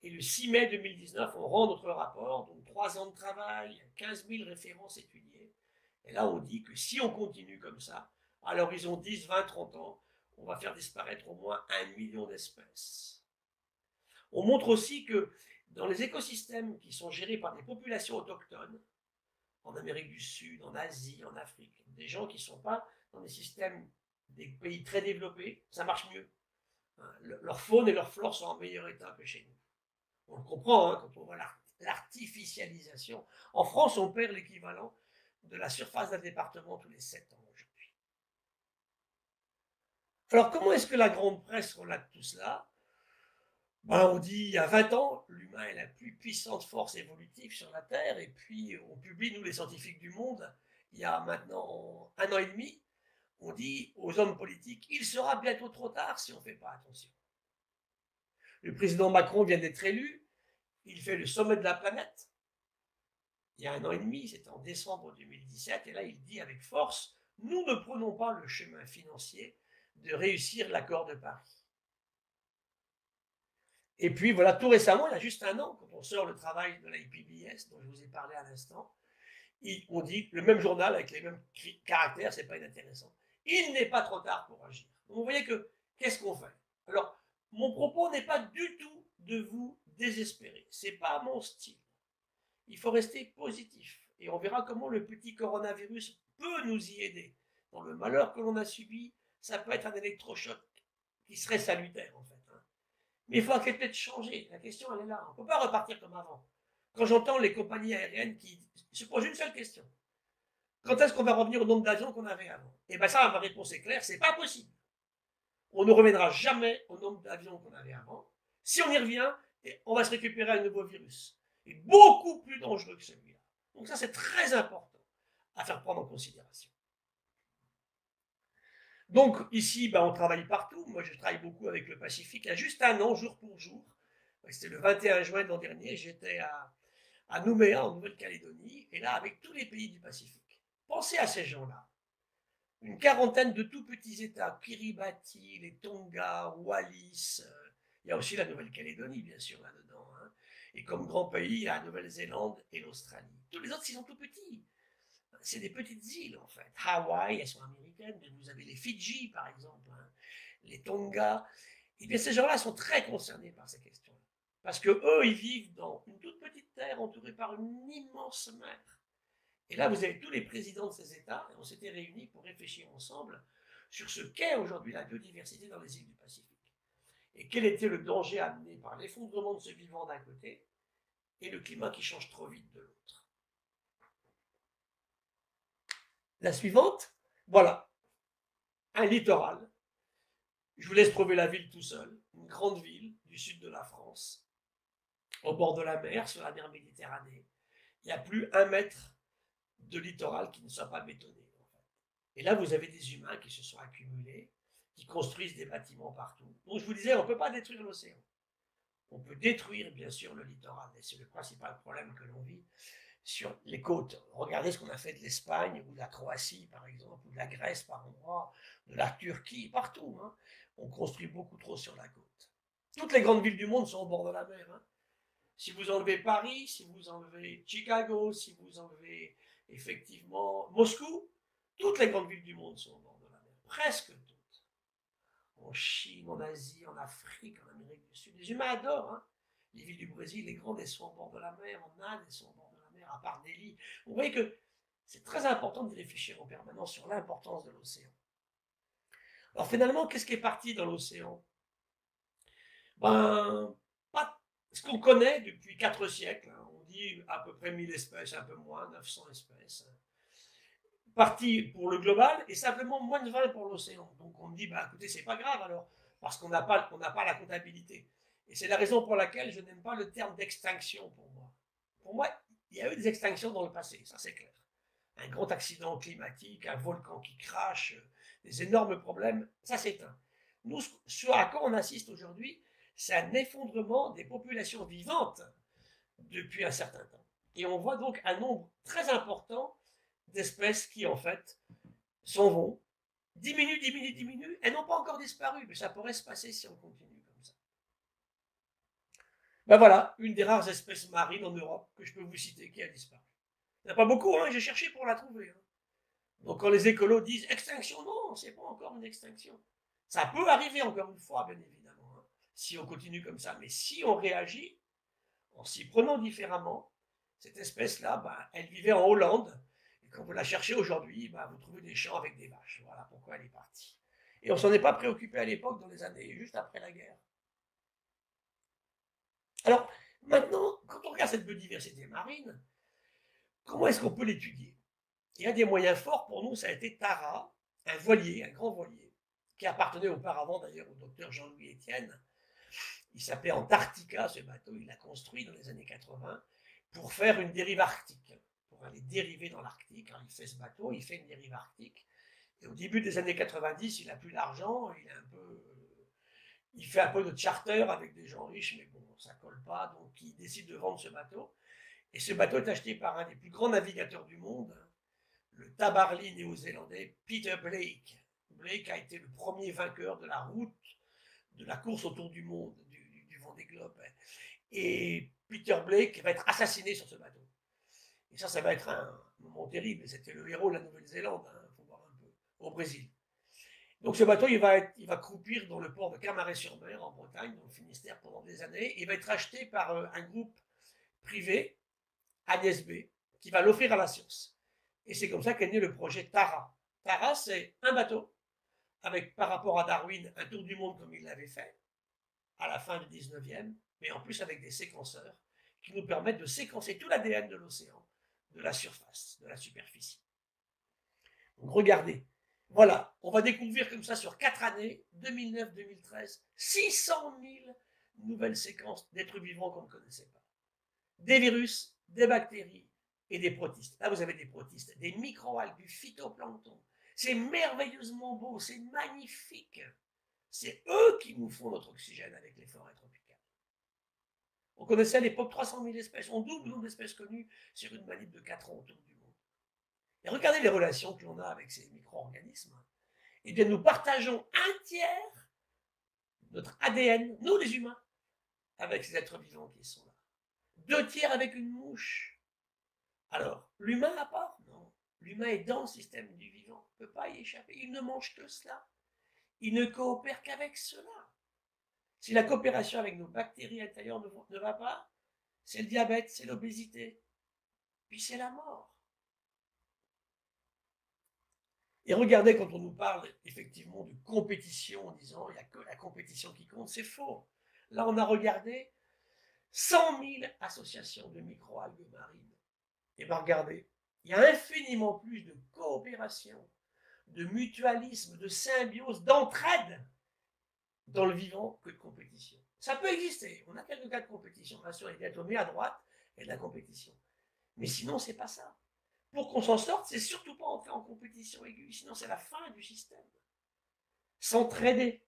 Et le 6 mai 2019, on rend notre rapport, donc 3 ans de travail, 15 000 références étudiées. Et là, on dit que si on continue comme ça, à l'horizon 10, 20, 30 ans, on va faire disparaître au moins 1 million d'espèces. On montre aussi que dans les écosystèmes qui sont gérés par des populations autochtones, en Amérique du Sud, en Asie, en Afrique, des gens qui ne sont pas dans des systèmes des pays très développés, ça marche mieux. Leur faune et leur flore sont en meilleur état que chez nous. On le comprend hein, quand on voit l'artificialisation. En France, on perd l'équivalent de la surface d'un département tous les 7 ans aujourd'hui. Alors, comment est-ce que la grande presse relate tout cela? Ben, on dit il y a 20 ans, l'humain est la plus puissante force évolutive sur la Terre, et puis on publie, nous les scientifiques du monde, il y a maintenant 1 an et demi, on dit aux hommes politiques, il sera bientôt trop tard si on ne fait pas attention. Le président Macron vient d'être élu, il fait le sommet de la planète, il y a 1 an et demi, c'était en décembre 2017, et là il dit avec force, nous ne prenons pas le chemin financier de réussir l'accord de Paris. Et puis voilà, tout récemment, il y a juste 1 an, quand on sort le travail de l'IPBES, dont je vous ai parlé à l'instant, on dit le même journal avec les mêmes caractères, c'est pas inintéressant. Il n'est pas trop tard pour agir. Donc vous voyez que, qu'est-ce qu'on fait? Alors, mon propos n'est pas du tout de vous désespérer, c'est pas mon style. Il faut rester positif, et on verra comment le petit coronavirus peut nous y aider. Dans le malheur que l'on a subi, ça peut être un électrochoc qui serait salutaire en fait. Mais il faut peut-être changer. La question, elle est là. On ne peut pas repartir comme avant. Quand j'entends les compagnies aériennes qui se posent une seule question. Quand est-ce qu'on va revenir au nombre d'avions qu'on avait avant? Et bien ça, ma réponse est claire, c'est pas possible. On ne reviendra jamais au nombre d'avions qu'on avait avant. Si on y revient, on va se récupérer un nouveau virus. Et beaucoup plus dangereux que celui-là. Donc ça, c'est très important à faire prendre en considération. Donc ici, ben, on travaille partout. Moi, je travaille beaucoup avec le Pacifique. Il y a juste 1 an, jour pour jour, c'était le 21 juin de l'an dernier, j'étais à Nouméa, en Nouvelle-Calédonie, et là, avec tous les pays du Pacifique. Pensez à ces gens-là. Une quarantaine de tout petits États, Kiribati, les Tonga, Wallis, il y a aussi la Nouvelle-Calédonie, bien sûr, là-dedans. Hein. Et comme grand pays, il y a la Nouvelle-Zélande et l'Australie. Tous les autres, ils sont tout petits. C'est des petites îles, en fait. Hawaï, elles sont américaines, mais vous avez les Fidji, par exemple, hein, les Tonga. Et bien, ces gens-là sont très concernés par ces questions-là. Parce que eux, ils vivent dans une toute petite terre entourée par une immense mer. Et là, vous avez tous les présidents de ces États, et on s'était réunis pour réfléchir ensemble sur ce qu'est aujourd'hui la biodiversité dans les îles du Pacifique. Et quel était le danger amené par l'effondrement de ce vivant d'un côté et le climat qui change trop vite de l'autre. La suivante, voilà, un littoral. Je vous laisse trouver la ville tout seul, une grande ville du sud de la France, au bord de la mer, sur la mer Méditerranée. Il n'y a plus 1 mètre de littoral qui ne soit pas bétonné. En fait. Et là, vous avez des humains qui se sont accumulés, qui construisent des bâtiments partout. Donc je vous disais, on ne peut pas détruire l'océan. On peut détruire, bien sûr, le littoral, et c'est le principal problème que l'on vit sur les côtes. Regardez ce qu'on a fait de l'Espagne, ou de la Croatie, par exemple, ou de la Grèce par endroits, de la Turquie, partout. Hein. On construit beaucoup trop sur la côte. Toutes les grandes villes du monde sont au bord de la mer. Hein. Si vous enlevez Paris, si vous enlevez Chicago, si vous enlevez effectivement Moscou, toutes les grandes villes du monde sont au bord de la mer. Presque toutes. En Chine, en Asie, en Afrique, en Amérique du Sud. Les humains adorent. Hein. Les villes du Brésil, les grandes, elles sont au bord de la mer. En Inde, elles sont au bord de la mer, à part Delhi. Vous voyez que c'est très important de réfléchir en permanence sur l'importance de l'océan. Alors finalement, qu'est-ce qui est parti dans l'océan? Ben, pas ce qu'on connaît depuis 4 siècles. Hein. On dit à peu près 1000 espèces, un peu moins, 900 espèces. Parti pour le global et simplement moins de 20 pour l'océan. Donc on me dit, bah écoutez, c'est pas grave alors, parce qu'on n'a pas la comptabilité. Et c'est la raison pour laquelle je n'aime pas le terme d'extinction pour moi. Pour moi, il y a eu des extinctions dans le passé, ça c'est clair. Un grand accident climatique, un volcan qui crache, des énormes problèmes, ça s'éteint. Nous, ce à quoi on assiste aujourd'hui, c'est un effondrement des populations vivantes depuis un certain temps. Et on voit donc un nombre très important d'espèces qui, en fait, s'en vont, diminuent. Elles n'ont pas encore disparu, mais ça pourrait se passer si on continue comme ça. Ben voilà, une des rares espèces marines en Europe que je peux vous citer qui a disparu. Il n'y en a pas beaucoup, hein, j'ai cherché pour la trouver. Hein. Donc quand les écolos disent extinction, non, c'est pas encore une extinction. Ça peut arriver encore une fois, bien évidemment, hein, si on continue comme ça. Mais si on réagit, en s'y prenant différemment, cette espèce-là, bah, elle vivait en Hollande. Et quand vous la cherchez aujourd'hui, bah, vous trouvez des champs avec des vaches. Voilà pourquoi elle est partie. Et on ne s'en est pas préoccupé à l'époque, dans les années juste après la guerre. Alors, maintenant, quand on regarde cette biodiversité marine, comment est-ce qu'on peut l'étudier? Et un des moyens forts pour nous, ça a été Tara, un voilier, un grand voilier, qui appartenait auparavant d'ailleurs au docteur Jean-Louis Etienne. Il s'appelait Antarctica, ce bateau, il l'a construit dans les années 80 pour faire une dérive arctique, pour aller dériver dans l'Arctique. Alors il fait ce bateau, il fait une dérive arctique. Et au début des années 90, il n'a plus d'argent, il fait un peu de charter avec des gens riches, mais bon, ça colle pas, donc il décide de vendre ce bateau. Et ce bateau est acheté par un des plus grands navigateurs du monde, le tabarly néo-zélandais Peter Blake. Blake a été le premier vainqueur de la route, de la course autour du monde, du Vendée Globe. Et Peter Blake va être assassiné sur ce bateau. Et ça va être un moment terrible. C'était le héros de la Nouvelle-Zélande, hein, faut voir un peu, au Brésil. Donc ce bateau, il va croupir dans le port de Camaret-sur-Mer, en Bretagne, dans le Finistère, pendant des années. Il va être acheté par un groupe privé, Agnès B, qui va l'offrir à la science. Et c'est comme ça qu'est né le projet Tara. Tara, c'est un bateau, avec, par rapport à Darwin, un tour du monde comme il l'avait fait, à la fin du 19e, mais en plus avec des séquenceurs qui nous permettent de séquencer tout l'ADN de l'océan, de la surface, de la superficie. Donc regardez, voilà, on va découvrir comme ça sur 4 années, 2009-2013, 600 000 nouvelles séquences d'êtres vivants qu'on ne connaissait pas. Des virus, des bactéries et des protistes. Là, vous avez des protistes, des microalgues, du phytoplancton. C'est merveilleusement beau, c'est magnifique. C'est eux qui nous font notre oxygène avec les forêts tropicales. On connaissait à l'époque 300 000 espèces. On double le nombre d'espèces connues sur une manip de 4 ans autour du monde. Et regardez les relations que l'on a avec ces micro-organismes. Eh bien, nous partageons un tiers de notre ADN, nous les humains, avec ces êtres vivants qui sont là. 2 tiers avec une mouche. Alors, l'humain à part? Non. L'humain est dans le système du vivant, il ne peut pas y échapper. Il ne mange que cela. Il ne coopère qu'avec cela. Si la coopération avec nos bactéries intérieures ne va pas, c'est le diabète, c'est l'obésité, puis c'est la mort. Et regardez, quand on nous parle effectivement de compétition, en disant il n'y a que la compétition qui compte, c'est faux. Là, on a regardé 100 000 associations de microalgues marines. Et bien regardez, il y a infiniment plus de coopération, de mutualisme, de symbiose, d'entraide dans le vivant que de compétition. Ça peut exister, on a quelques cas de compétition, bien sûr, il y a diatomées à droite et de la compétition. Mais sinon, c'est pas ça. Pour qu'on s'en sorte, c'est surtout pas entrer en compétition aiguë, sinon c'est la fin du système. S'entraider.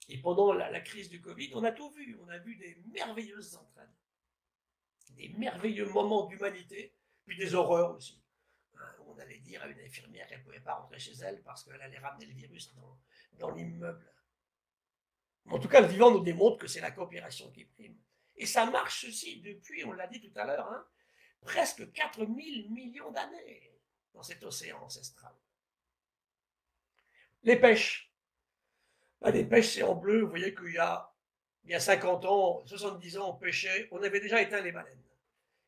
Et pendant la crise du Covid, on a tout vu, on a vu des merveilleuses entraides, des merveilleux moments d'humanité, puis des horreurs aussi. On allait dire à une infirmière qu'elle ne pouvait pas rentrer chez elle parce qu'elle allait ramener le virus dans l'immeuble. En tout cas, le vivant nous démontre que c'est la coopération qui prime. Et ça marche aussi depuis, on l'a dit tout à l'heure, hein, presque 4 000 millions d'années dans cet océan ancestral. Les pêches. Les pêches, c'est en bleu. Vous voyez qu'il y a 50 ans, 70 ans, on pêchait, on avait déjà éteint les baleines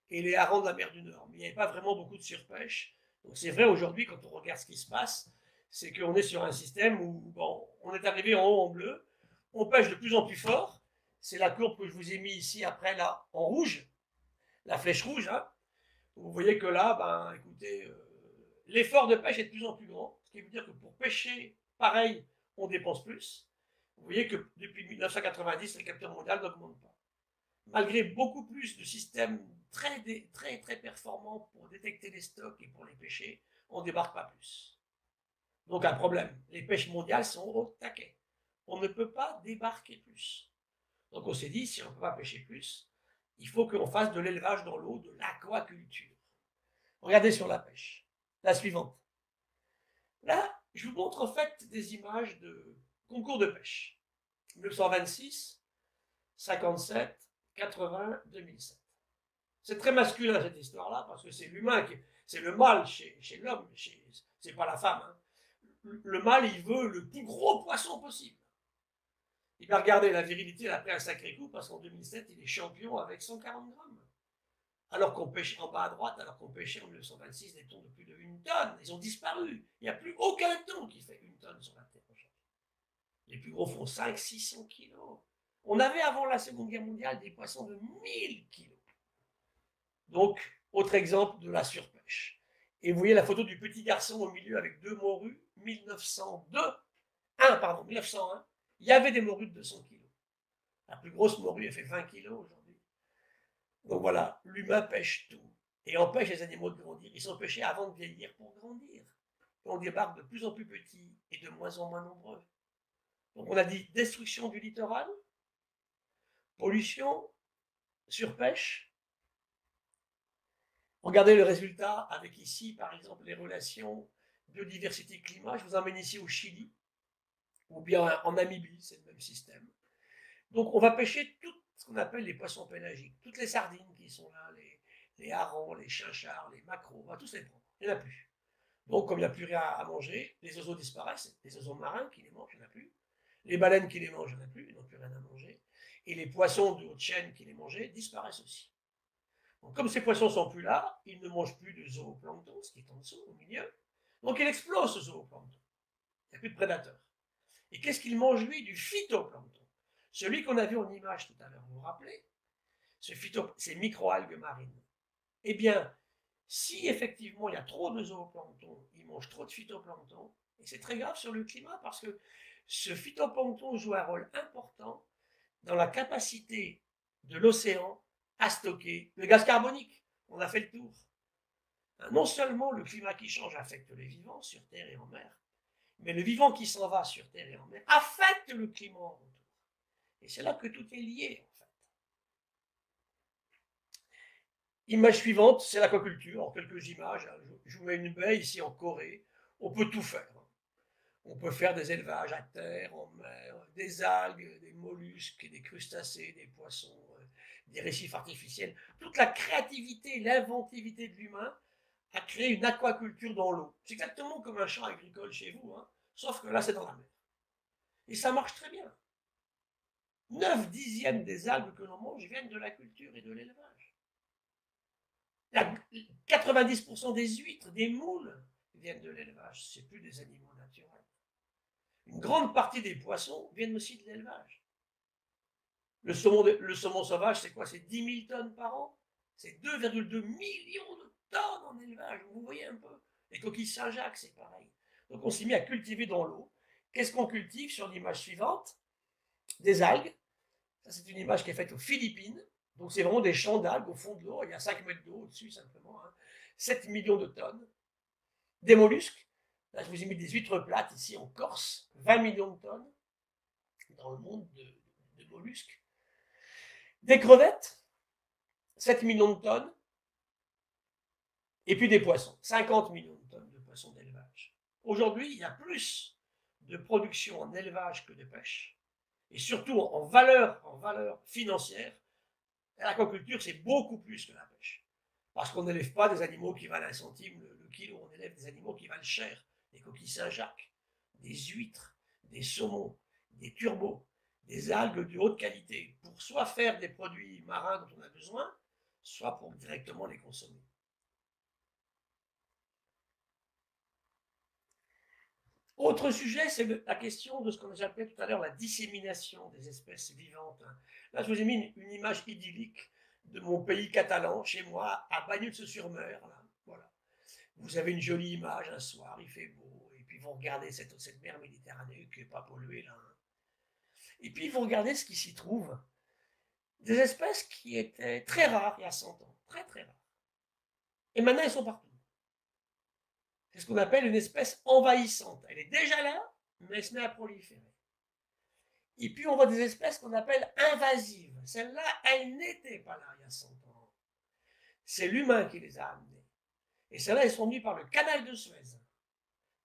et les harengs de la mer du Nord. Mais il n'y avait pas vraiment beaucoup de surpêche. Donc c'est vrai aujourd'hui, quand on regarde ce qui se passe, c'est qu'on est sur un système où bon, on est arrivé en haut en bleu, on pêche de plus en plus fort. C'est la courbe que je vous ai mis ici après là en rouge, la flèche rouge. Hein. Vous voyez que là, ben, écoutez, l'effort de pêche est de plus en plus grand, ce qui veut dire que pour pêcher pareil, on dépense plus. Vous voyez que depuis 1990, la capture mondiale n'augmente pas. Malgré beaucoup plus de systèmes très performants pour détecter les stocks et pour les pêcher, on ne débarque pas plus. Donc un problème, les pêches mondiales sont au taquet. On ne peut pas débarquer plus. Donc on s'est dit, si on ne peut pas pêcher plus, il faut qu'on fasse de l'élevage dans l'eau, de l'aquaculture. Regardez sur la pêche. La suivante. Là, je vous montre en fait des images de concours de pêche. 1926, 57, 80, 2007. C'est très masculin cette histoire-là, parce que c'est l'humain, c'est le mâle chez l'homme, c'est pas la femme. Hein. Le mâle, il veut le plus gros poisson possible. Il va regarder la virilité, il a pris un sacré coup, parce qu'en 2007, il est champion avec 140 grammes. Alors qu'on pêchait en bas à droite, alors qu'on pêchait en 1926 des thons de plus de 1 tonne. Ils ont disparu. Il n'y a plus aucun thon qui fait 1 tonne sur la Terre aujourd'hui. Les plus gros font 500-600 kilos. On avait avant la Seconde Guerre mondiale des poissons de 1000 kilos. Donc, autre exemple de la surpêche. Et vous voyez la photo du petit garçon au milieu avec 2 morues, 1902, 1901, il y avait des morues de 200 kg. La plus grosse morue, elle fait 20 kg aujourd'hui. Donc voilà, l'humain pêche tout et empêche les animaux de grandir. Ils sont pêchés avant de vieillir pour grandir. Et on débarque de plus en plus petits et de moins en moins nombreux. Donc on a dit destruction du littoral, pollution, surpêche. Regardez le résultat avec ici, par exemple, les relations biodiversité-climat. Je vous emmène ici au Chili, ou bien en Namibie, c'est le même système. Donc on va pêcher tout ce qu'on appelle les poissons pélagiques, toutes les sardines qui sont là, les harengs, les chinchards, les maquereaux, on va tous les prendre, il n'y en a plus. Donc comme il n'y a plus rien à manger, les oiseaux disparaissent, les oiseaux marins qui les mangent, il n'y en a plus. Les baleines qui les mangent, il n'y en a plus, ils n'ont plus rien à manger. Et les poissons de haute chaîne qui les mangeaient disparaissent aussi. Donc comme ces poissons ne sont plus là, ils ne mangent plus de zooplancton, ce qui est en dessous, au milieu. Donc il explose ce zooplancton. Il n'y a plus de prédateurs. Et qu'est-ce qu'il mange lui? Du phytoplancton. Celui qu'on a vu en image tout à l'heure, vous vous rappelez? Ces microalgues marines. Eh bien, si effectivement il y a trop de zooplancton, ils mangent trop de phytoplancton, et c'est très grave sur le climat parce que ce phytoplancton joue un rôle important dans la capacité de l'océan à stocker le gaz carbonique. On a fait le tour. Non seulement le climat qui change affecte les vivants sur Terre et en mer, mais le vivant qui s'en va sur Terre et en mer affecte le climat en retour. Et c'est là que tout est lié, en fait. Image suivante, c'est l'aquaculture. En quelques images, je vous mets une baie ici en Corée. On peut tout faire. On peut faire des élevages à terre, en mer, des algues, des mollusques, des crustacés, des poissons, des récifs artificiels. Toute la créativité, l'inventivité de l'humain a créé une aquaculture dans l'eau. C'est exactement comme un champ agricole chez vous, hein, sauf que là, c'est dans la mer. Et ça marche très bien. 9/10 des algues que l'on mange viennent de la culture et de l'élevage. 90% des huîtres, des moules viennent de l'élevage. Ce n'est plus des animaux naturels. Une grande partie des poissons viennent aussi de l'élevage. Le saumon sauvage, c'est quoi? C'est 10 000 tonnes par an. C'est 2,2 millions de tonnes en élevage. Vous voyez un peu. Les coquilles Saint-Jacques, c'est pareil. Donc on s'est mis à cultiver dans l'eau. Qu'est-ce qu'on cultive sur l'image suivante? Des algues. Ça, c'est une image qui est faite aux Philippines. Donc c'est vraiment des champs d'algues au fond de l'eau. Il y a 5 mètres d'eau au-dessus simplement. 7 millions de tonnes. Des mollusques. Là, je vous ai mis des huîtres plates ici en Corse. 20 millions de tonnes dans le monde de mollusques. Des crevettes. 7 millions de tonnes. Et puis des poissons. 50 millions de tonnes de poissons d'élevage. Aujourd'hui, il y a plus de production en élevage que de pêche. Et surtout en valeur financière. L'aquaculture, c'est beaucoup plus que la pêche. Parce qu'on n'élève pas des animaux qui valent 1 centime le kilo, on élève des animaux qui valent cher. Des coquilles Saint-Jacques, des huîtres, des saumons, des turbos, des algues de haute qualité, pour soit faire des produits marins dont on a besoin, soit pour directement les consommer. Autre sujet, c'est la question de ce qu'on appelait tout à l'heure la dissémination des espèces vivantes. Là, je vous ai mis une image idyllique de mon pays catalan, chez moi, à Bagnols-sur-Mer. Voilà. Vous avez une jolie image un soir, il fait beau, et puis vous regardez cette mer Méditerranée qui n'est pas polluée là. Et puis vous regardez ce qui s'y trouve. Des espèces qui étaient très rares il y a 100 ans, très très rares. Et maintenant elles sont partout. C'est ce qu'on appelle une espèce envahissante. Elle est déjà là, mais elle se met à proliférer. Et puis on voit des espèces qu'on appelle invasives. Celles-là, elles n'étaient pas là il y a 100 ans. C'est l'humain qui les a amenées. Et celles-là, elles sont venues par le canal de Suez.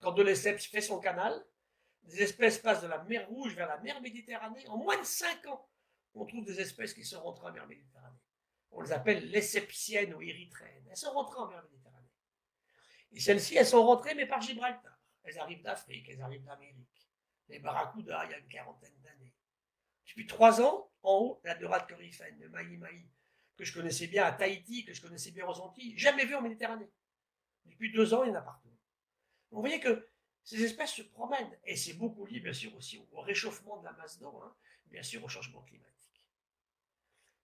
Quand de Lesseps fait son canal, des espèces passent de la mer Rouge vers la mer Méditerranée. En moins de 5 ans, on trouve des espèces qui sont rentrées en mer Méditerranée. On les appelle lessepsiennes ou érythréennes. Elles sont rentrées en mer Méditerranée. Et celles-ci, elles sont rentrées, mais par Gibraltar. Elles arrivent d'Afrique, elles arrivent d'Amérique. Les barracudas, il y a une quarantaine d'années. Depuis 3 ans, en haut, la dorade coryphène, le mahi-mahi, que je connaissais bien à Tahiti, que je connaissais bien aux Antilles, jamais vu en Méditerranée. Depuis 2 ans, il y en a partout. Vous voyez que ces espèces se promènent, et c'est beaucoup lié, bien sûr, aussi au réchauffement de la masse d'eau, bien sûr, au changement climatique.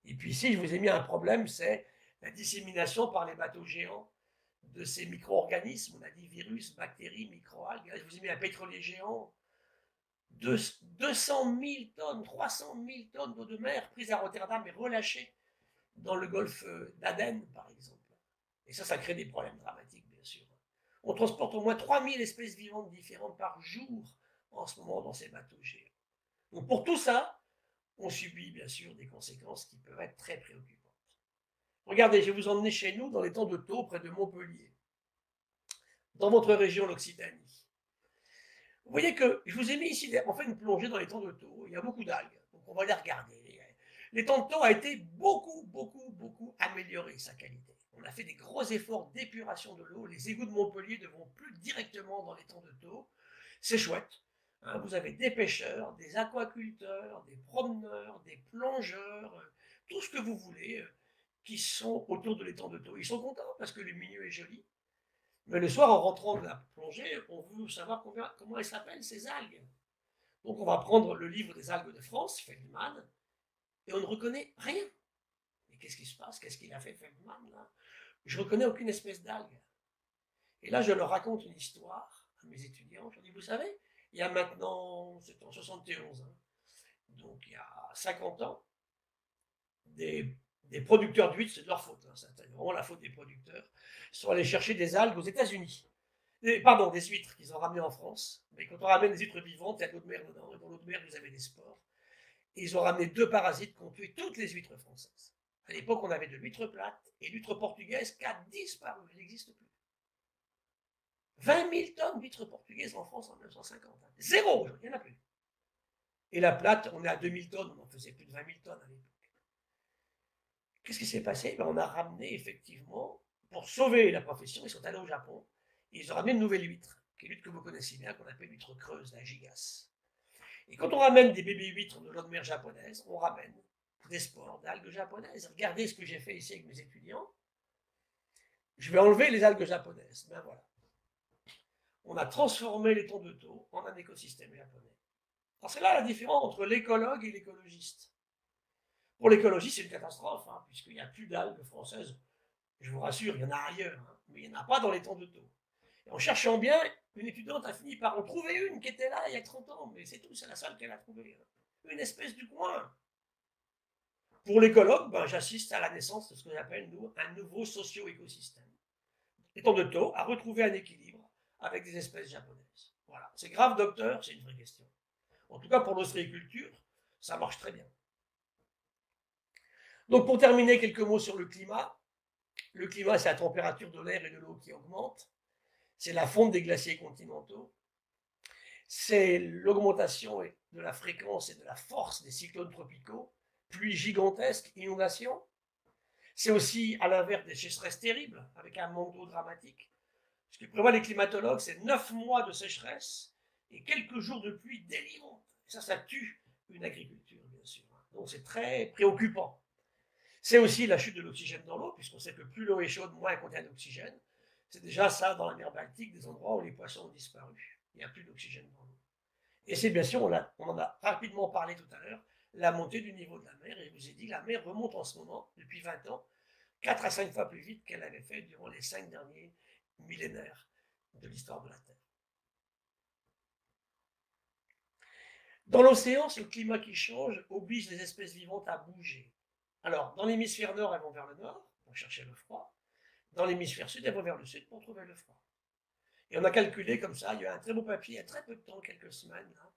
Et puis ici, je vous ai mis un problème, c'est la dissémination par les bateaux géants de ces micro-organismes, on a dit virus, bactéries, micro-algues. Je vous ai mis un pétrolier géant, 200 000 tonnes, 300 000 tonnes d'eau de mer prises à Rotterdam et relâchées dans le golfe d'Aden, par exemple. Et ça crée des problèmes dramatiques, bien sûr. On transporte au moins 3000 espèces vivantes différentes par jour en ce moment dans ces bateaux géants. Donc pour tout ça, on subit bien sûr des conséquences qui peuvent être très préoccupantes. Regardez, je vais vous emmener chez nous dans les temps de Thau, près de Montpellier, dans votre région, l'Occitanie. Vous voyez que je vous ai mis ici, en fait, une plongée dans les temps de Thau. Il y a beaucoup d'algues, donc on va les regarder. Les temps de Thau a été beaucoup amélioré, sa qualité. On a fait des gros efforts d'épuration de l'eau. Les égouts de Montpellier ne vont plus directement dans les temps de Thau. C'est chouette. Hein, vous avez des pêcheurs, des aquaculteurs, des promeneurs, des plongeurs, tout ce que vous voulez, qui sont autour de l'étang de Thau. Ils sont contents parce que le milieu est joli. Mais le soir, en rentrant de la plongée, on veut savoir comment elles s'appellent, ces algues. Donc on va prendre le livre des algues de France, Feldman, et on ne reconnaît rien. Mais qu'est-ce qui se passe? Qu'est-ce qu'il a fait, Feldman, là? Je ne reconnais aucune espèce d'algue. Et là, je leur raconte une histoire à mes étudiants. Je leur dis, vous savez, il y a maintenant, c'est en 71, hein, donc il y a 50 ans, des producteurs d'huîtres, c'est de leur faute, hein, c'est vraiment la faute des producteurs, sont allés chercher des algues aux États-Unis. Pardon, des huîtres qu'ils ont ramenées en France. Mais quand on ramène des huîtres vivantes, il y a de l'eau de mer dedans, et dans l'eau de mer, vous avez des spores. Et ils ont ramené 2 parasites qui ont tué toutes les huîtres françaises. À l'époque, on avait de l'huître plate et l'huître portugaise qui a disparu, elle n'existe plus. 20 000 tonnes d'huîtres portugaises en France en 1950. Hein. Zéro, il n'y en a plus. Et la plate, on est à 2000 tonnes, on en faisait plus de 20 000 tonnes à l'époque. Qu'est-ce qui s'est passé? On a ramené effectivement, pour sauver la profession, ils sont allés au Japon, et ils ont ramené une nouvelle huître, qui est l'huître que vous connaissez bien, qu'on appelle l'huître creuse, la gigas. Et quand on ramène des bébés huîtres de l'eau de mer japonaise, on ramène des spores d'algues japonaises. Regardez ce que j'ai fait ici avec mes étudiants. Je vais enlever les algues japonaises. Ben voilà. On a transformé les thons de Thau en un écosystème japonais. Alors c'est là la différence entre l'écologue et l'écologiste. Pour l'écologiste, c'est une catastrophe, hein, puisqu'il n'y a plus d'algues françaises. Je vous rassure, il y en a ailleurs, hein, mais il n'y en a pas dans les thons de Thau. Et en cherchant bien, une étudiante a fini par en trouver une qui était là il y a 30 ans, mais c'est tout, c'est la seule qu'elle a trouvée. Hein. Une espèce du coin. Pour l'écologue, ben, j'assiste à la naissance de ce que j'appelle, nous, un nouveau socio-écosystème. L'étang de Thau a retrouvé un équilibre avec des espèces japonaises. Voilà. C'est grave, docteur, c'est une vraie question. En tout cas, pour l'ostréiculture, ça marche très bien. Donc, pour terminer, quelques mots sur le climat. Le climat, c'est la température de l'air et de l'eau qui augmente. C'est la fonte des glaciers continentaux. C'est l'augmentation de la fréquence et de la force des cyclones tropicaux, pluies gigantesques, inondations. C'est aussi, à l'inverse, des sécheresses terribles, avec un manque d'eau dramatique. Ce que prévoient les climatologues, c'est 9 mois de sécheresse et quelques jours de pluie délirantes. Et ça tue une agriculture, bien sûr. Donc c'est très préoccupant. C'est aussi la chute de l'oxygène dans l'eau, puisqu'on sait que plus l'eau est chaude, moins elle contient d'oxygène. C'est déjà ça dans la mer Baltique, des endroits où les poissons ont disparu. Il n'y a plus d'oxygène dans l'eau. Et c'est bien sûr, on en a rapidement parlé tout à l'heure, la montée du niveau de la mer. Et je vous ai dit, la mer remonte en ce moment, depuis 20 ans, 4 à 5 fois plus vite qu'elle avait fait durant les 5 derniers millénaires de l'histoire de la Terre. Dans l'océan, ce climat qui change oblige les espèces vivantes à bouger. Alors, dans l'hémisphère nord, elles vont vers le nord pour chercher le froid. Dans l'hémisphère sud, elles vont vers le sud pour trouver le froid. Et on a calculé comme ça, il y a un très beau papier il y a très peu de temps, quelques semaines, là,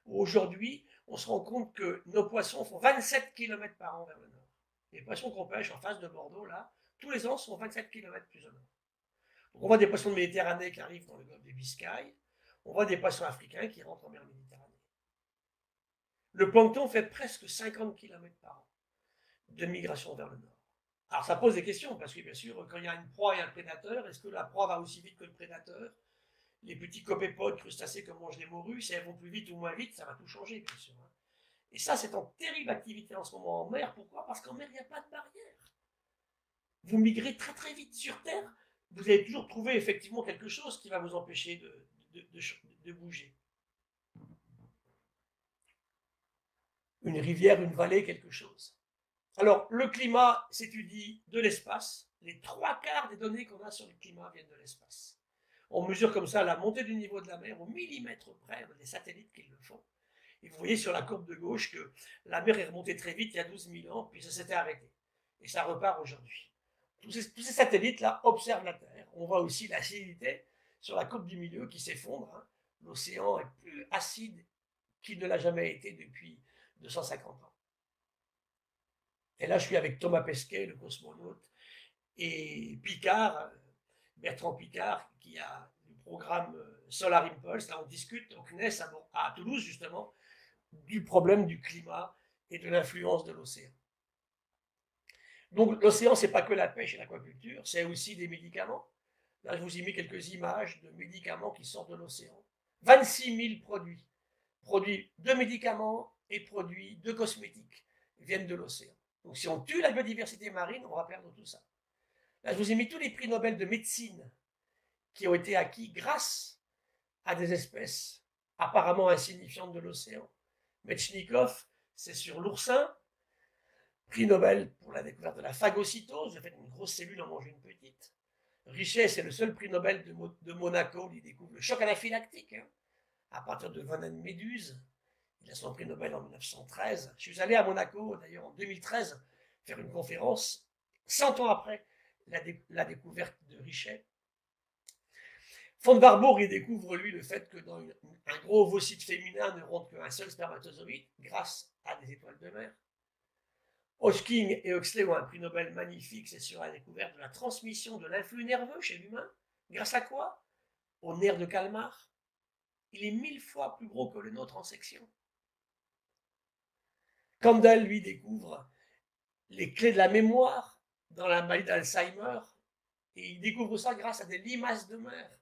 où aujourd'hui, on se rend compte que nos poissons font 27 km par an vers le nord. Les poissons qu'on pêche en face de Bordeaux, là, tous les ans, sont 27 km plus au nord. Donc on voit des poissons de Méditerranée qui arrivent dans le golfe des Biscaye, on voit des poissons africains qui rentrent en mer Méditerranée. Le plancton fait presque 50 km par an de migration vers le nord. Alors ça pose des questions, parce que bien sûr, quand il y a une proie et un prédateur, est-ce que la proie va aussi vite que le prédateur? Les petits copépodes, crustacés que mangent les morues, si elles vont plus vite ou moins vite, ça va tout changer, bien sûr. Et ça, c'est en terrible activité en ce moment en mer. Pourquoi? Parce qu'en mer, il n'y a pas de barrière. Vous migrez très très vite sur Terre, vous allez toujours trouver effectivement quelque chose qui va vous empêcher de bouger. Une rivière, une vallée, quelque chose. Alors, le climat s'étudie de l'espace. Les 3/4 des données qu'on a sur le climat viennent de l'espace. On mesure comme ça la montée du niveau de la mer au millimètre près, on a des satellites qui le font. Et vous voyez sur la courbe de gauche que la mer est remontée très vite il y a 12 000 ans, puis ça s'était arrêté. Et ça repart aujourd'hui. Tous ces satellites-là observent la Terre. On voit aussi l'acidité sur la courbe du milieu qui s'effondre. Hein. L'océan est plus acide qu'il ne l'a jamais été depuis 250 ans. Et là, je suis avec Thomas Pesquet, le cosmonaute, et Picard, Bertrand Picard, qui a le programme Solar Impulse. Là, on discute au CNES à Toulouse, justement, du problème du climat et de l'influence de l'océan. Donc, l'océan, ce n'est pas que la pêche et l'aquaculture, c'est aussi des médicaments. Là, je vous ai mis quelques images de médicaments qui sortent de l'océan. 26 000 produits. Produits de médicaments et produits de cosmétiques viennent de l'océan. Donc, si on tue la biodiversité marine, on va perdre tout ça. Là, je vous ai mis tous les prix Nobel de médecine qui ont été acquis grâce à des espèces apparemment insignifiantes de l'océan. Metchnikov, c'est sur l'oursin. Prix Nobel pour la découverte de la phagocytose, le fait qu'une grosse cellule en mange une petite. Richet, c'est le seul prix Nobel de Monaco, il découvre le choc anaphylactique, hein, à partir de venin de méduse. Il a son prix Nobel en 1913. Je suis allé à Monaco, d'ailleurs, en 2013, faire une conférence, 100 ans après la découverte de Richet. Von Warburg, il découvre, lui, le fait que dans un gros ovocyte féminin ne rentre qu'un seul spermatozoïde, grâce à des étoiles de mer. Hosking et Huxley ont un prix Nobel magnifique, c'est sur la découverte de la transmission de l'influx nerveux chez l'humain. Grâce à quoi? Au nerf de Calmar. Il est 1000 fois plus gros que le nôtre en section. Kandel, lui, découvre les clés de la mémoire dans la maladie d'Alzheimer, et il découvre ça grâce à des limaces de mer.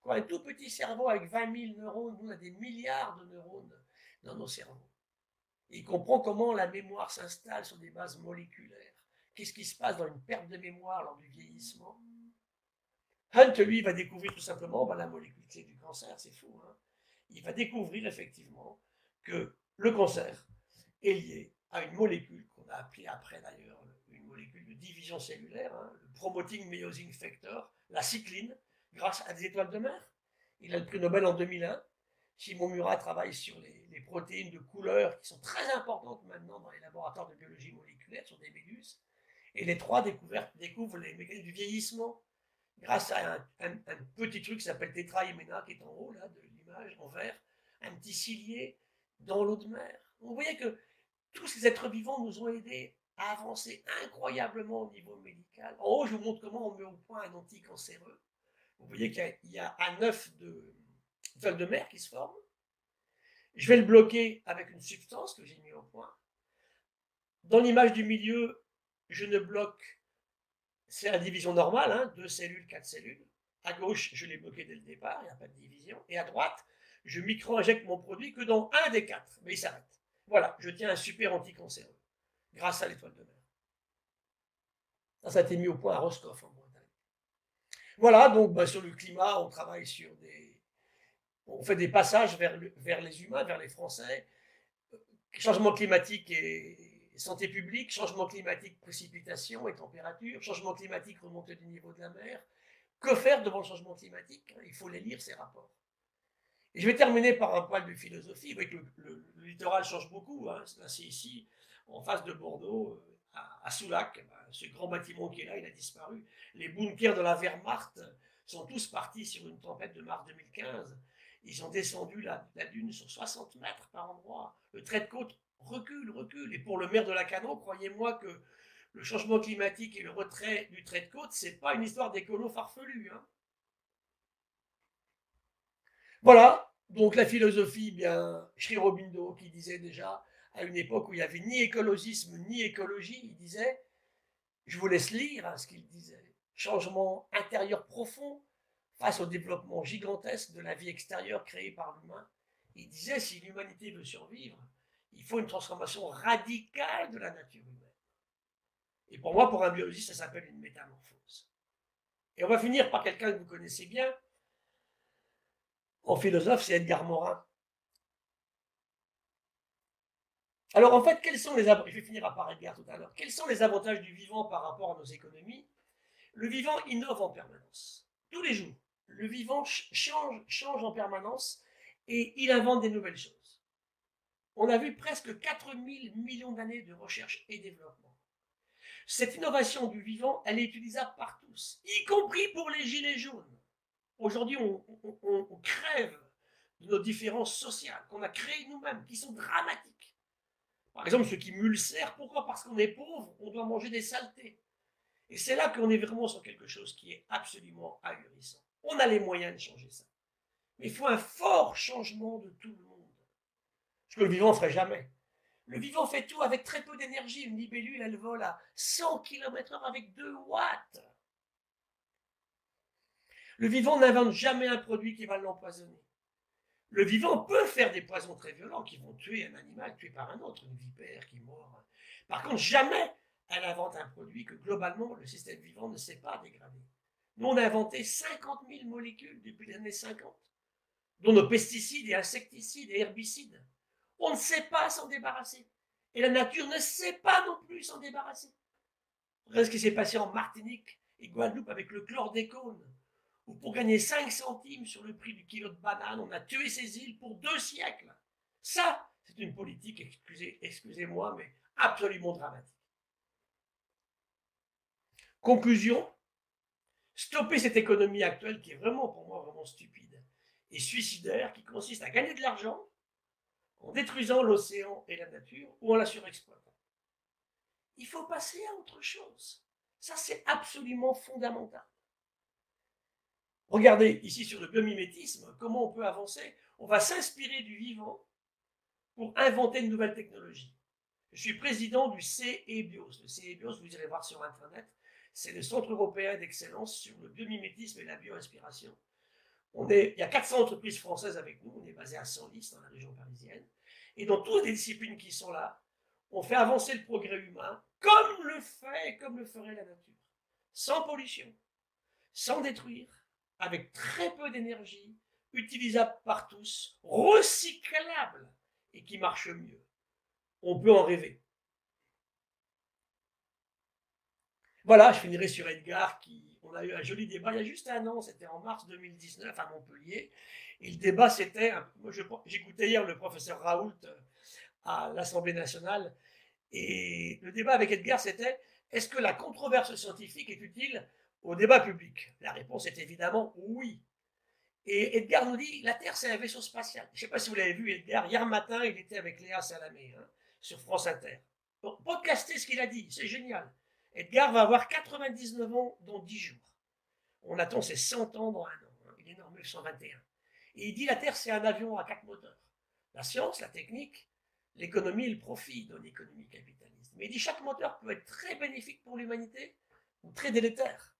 Quoi, un tout petit cerveau avec 20 000 neurones, nous on a des milliards de neurones dans nos cerveaux. Et il comprend comment la mémoire s'installe sur des bases moléculaires. Qu'est-ce qui se passe dans une perte de mémoire lors du vieillissement? Hunt, lui, va découvrir tout simplement la molécule clé du cancer, c'est fou. Hein, il va découvrir effectivement que le cancer est lié à une molécule qu'on a appelée après d'ailleurs une molécule de division cellulaire, hein, le promoting myosin factor, la cycline, grâce à des étoiles de mer. Il a le prix Nobel en 2001. Simon Murat travaille sur les protéines de couleur qui sont très importantes maintenant dans les laboratoires de biologie moléculaire sur des méduses. Et les trois découvrent les mécanismes du vieillissement grâce à un petit truc qui s'appelle tétrahyména qui est en haut là, de l'image, en vert, un petit cilié dans l'eau de mer. Vous voyez que tous ces êtres vivants nous ont aidés à avancer incroyablement au niveau médical. En haut, je vous montre comment on met au point un anticancéreux. Vous voyez qu'il y a un œuf d'étoile de mer qui se forme. Je vais le bloquer avec une substance que j'ai mis au point. Dans l'image du milieu, je ne bloque, c'est la division normale, hein, 2 cellules, 4 cellules. À gauche, je l'ai bloqué dès le départ, il n'y a pas de division. Et à droite, je micro-injecte mon produit que dans un des 4, mais il s'arrête. Voilà, je tiens un super anticancéreux, grâce à l'étoile de mer. Ça a été mis au point à Roscoff, en Bretagne. Voilà, donc sur le climat, on travaille sur on fait des passages vers les humains, vers les Français. Changement climatique et santé publique, changement climatique, précipitation et température, changement climatique, remontée du niveau de la mer. Que faire devant le changement climatique? Il faut les lire, ces rapports. Et je vais terminer par un poil de philosophie. Vous voyez que le littoral change beaucoup. Hein. C'est ici, en face de Bordeaux, à Soulac, ce grand bâtiment qui est là, il a disparu. Les bunkers de la Wehrmacht sont tous partis sur une tempête de mars 2015. Ils ont descendu la dune sur 60 mètres par endroit. Le trait de côte recule. Et pour le maire de Lacanau, croyez-moi que le changement climatique et le retrait du trait de côte, c'est pas une histoire d'écolo farfelu. Hein. Voilà, donc la philosophie, bien, Sri Aurobindo qui disait déjà, à une époque où il n'y avait ni écologisme ni écologie, il disait, je vous laisse lire hein, ce qu'il disait, changement intérieur profond face au développement gigantesque de la vie extérieure créée par l'humain. Il disait, si l'humanité veut survivre, il faut une transformation radicale de la nature humaine. Et pour moi, pour un biologiste, ça s'appelle une métamorphose. Et on va finir par quelqu'un que vous connaissez bien, en philosophe, c'est Edgar Morin. Alors en fait, quels sont les avantages, je vais finir par Edgar tout à l'heure, quels sont les avantages du vivant par rapport à nos économies? Le vivant innove en permanence, tous les jours. Le vivant change en permanence et il invente des nouvelles choses. On a vu presque 4000 millions d'années de recherche et développement. Cette innovation du vivant, elle est utilisable par tous, y compris pour les gilets jaunes. Aujourd'hui, on crève de nos différences sociales qu'on a créées nous-mêmes, qui sont dramatiques. Par exemple, ceux qui m'ulcèrent, pourquoi? Parce qu'on est pauvre, on doit manger des saletés. Et c'est là qu'on est vraiment sur quelque chose qui est absolument ahurissant. On a les moyens de changer ça. Mais il faut un fort changement de tout le monde. Ce que le vivant ne ferait jamais. Le vivant fait tout avec très peu d'énergie. Une libellule, elle vole à 100 km/h avec 2 watts. Le vivant n'invente jamais un produit qui va l'empoisonner. Le vivant peut faire des poisons très violents qui vont tuer un animal tué par un autre, une vipère qui mord. Par contre, jamais elle invente un produit que globalement le système vivant ne sait pas dégrader. Nous, on a inventé 50 000 molécules depuis les années 50, dont nos pesticides et insecticides et herbicides. On ne sait pas s'en débarrasser. Et la nature ne sait pas non plus s'en débarrasser. Regardez ce qui s'est passé en Martinique et Guadeloupe avec le chlordécone, où pour gagner 5 centimes sur le prix du kilo de banane, on a tué ces îles pour 2 siècles. Ça, c'est une politique, excusez-moi, mais absolument dramatique. Conclusion, stopper cette économie actuelle qui est vraiment, pour moi, vraiment stupide et suicidaire, qui consiste à gagner de l'argent en détruisant l'océan et la nature ou en la surexploitant. Il faut passer à autre chose. Ça, c'est absolument fondamental. Regardez ici sur le biomimétisme, comment on peut avancer. On va s'inspirer du vivant pour inventer de nouvelles technologies. Je suis président du CEBIOS. Le CEBIOS, vous irez voir sur Internet, c'est le Centre européen d'excellence sur le biomimétisme et la bioinspiration. Il y a 400 entreprises françaises avec nous, on est basé à Senlis, dans la région parisienne. Et dans toutes les disciplines qui sont là, on fait avancer le progrès humain comme le ferait la nature. Sans pollution, sans détruire, avec très peu d'énergie, utilisable par tous, recyclable et qui marche mieux. On peut en rêver. Voilà, je finirai sur Edgar, on a eu un joli débat il y a juste un an, c'était en mars 2019 à Montpellier. Et le débat, c'était, moi j'écoutais hier le professeur Raoult à l'Assemblée nationale, et le débat avec Edgar, c'était, est-ce que la controverse scientifique est utile au débat public? La réponse est évidemment oui. Et Edgar nous dit, la Terre, c'est un vaisseau spatial. Je ne sais pas si vous l'avez vu, Edgar, hier matin, il était avec Léa Salamé, sur France Inter. Donc, podcastez ce qu'il a dit, c'est génial. Edgar va avoir 99 ans dans 10 jours. On attend ses 100 ans dans un an. Il est né en 1921. Et il dit, la Terre, c'est un avion à 4 moteurs. La science, la technique, l'économie et le profit dans l'économie capitaliste. Mais il dit, chaque moteur peut être très bénéfique pour l'humanité ou très délétère.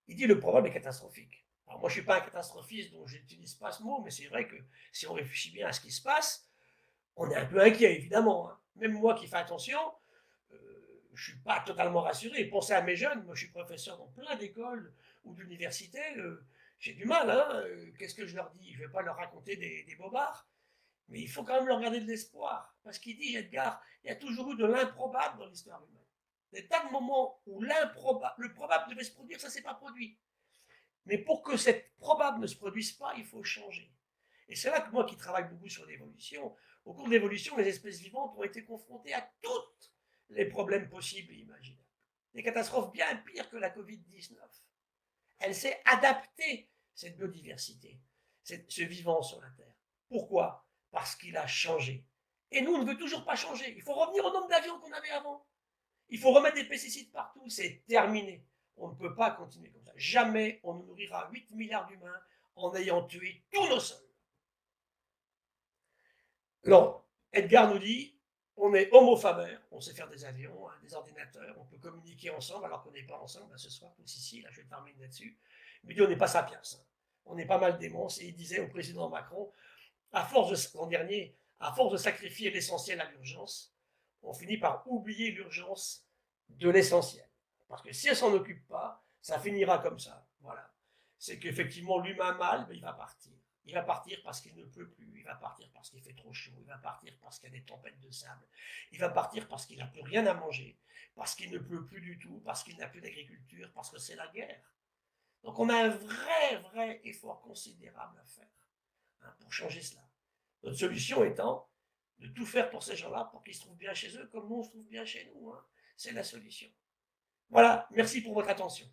Il dit, le problème est catastrophique. Alors moi, je ne suis pas un catastrophiste, donc je n'utilise pas ce mot, mais c'est vrai que si on réfléchit bien à ce qui se passe, on est un peu inquiet, évidemment. Même moi qui fais attention, je ne suis pas totalement rassuré. Pensez à mes jeunes, moi je suis professeur dans plein d'écoles ou d'universités, j'ai du mal. Qu'est-ce que je leur dis? Je ne vais pas leur raconter des bobards, mais il faut quand même leur garder de l'espoir. Parce qu'il dit, Edgar, il y a toujours eu de l'improbable dans l'histoire humaine. Des tas de moments où le probable devait se produire, ça ne s'est pas produit. Mais pour que cette probable ne se produise pas, il faut changer. Et c'est là que moi qui travaille beaucoup sur l'évolution, au cours de l'évolution, les espèces vivantes ont été confrontées à tous les problèmes possibles et imaginables. Des catastrophes bien pires que la Covid-19. Elle s'est adaptée, cette biodiversité, ce vivant sur la Terre. Pourquoi? Parce qu'il a changé. Et nous, on ne veut toujours pas changer. Il faut revenir au nombre d'avions qu'on avait avant. Il faut remettre des pesticides partout. C'est terminé. On ne peut pas continuer comme ça. Jamais on ne nourrira 8 milliards d'humains en ayant tué tous nos sols. Alors, Edgar nous dit, on est homo faber, on sait faire des avions, des ordinateurs, on peut communiquer ensemble alors qu'on n'est pas ensemble. Ce soir, tous ici, là, je vais terminer là-dessus. Mais il dit, on n'est pas sapiens. On est pas mal démons. Et il disait au président Macron, l'an dernier, à force de sacrifier l'essentiel à l'urgence, on finit par oublier l'urgence de l'essentiel. Parce que si elle s'en occupe pas, ça finira comme ça. Voilà. C'est qu'effectivement, l'humain mâle, il va partir. Il va partir parce qu'il ne peut plus, il va partir parce qu'il fait trop chaud, il va partir parce qu'il y a des tempêtes de sable, il va partir parce qu'il n'a plus rien à manger, parce qu'il ne pleut plus du tout, parce qu'il n'a plus d'agriculture, parce que c'est la guerre. Donc on a un vrai effort considérable à faire, hein, pour changer cela. Notre solution étant de tout faire pour ces gens-là, pour qu'ils se trouvent bien chez eux, comme nous on se trouve bien chez nous, hein. C'est la solution. Voilà, merci pour votre attention.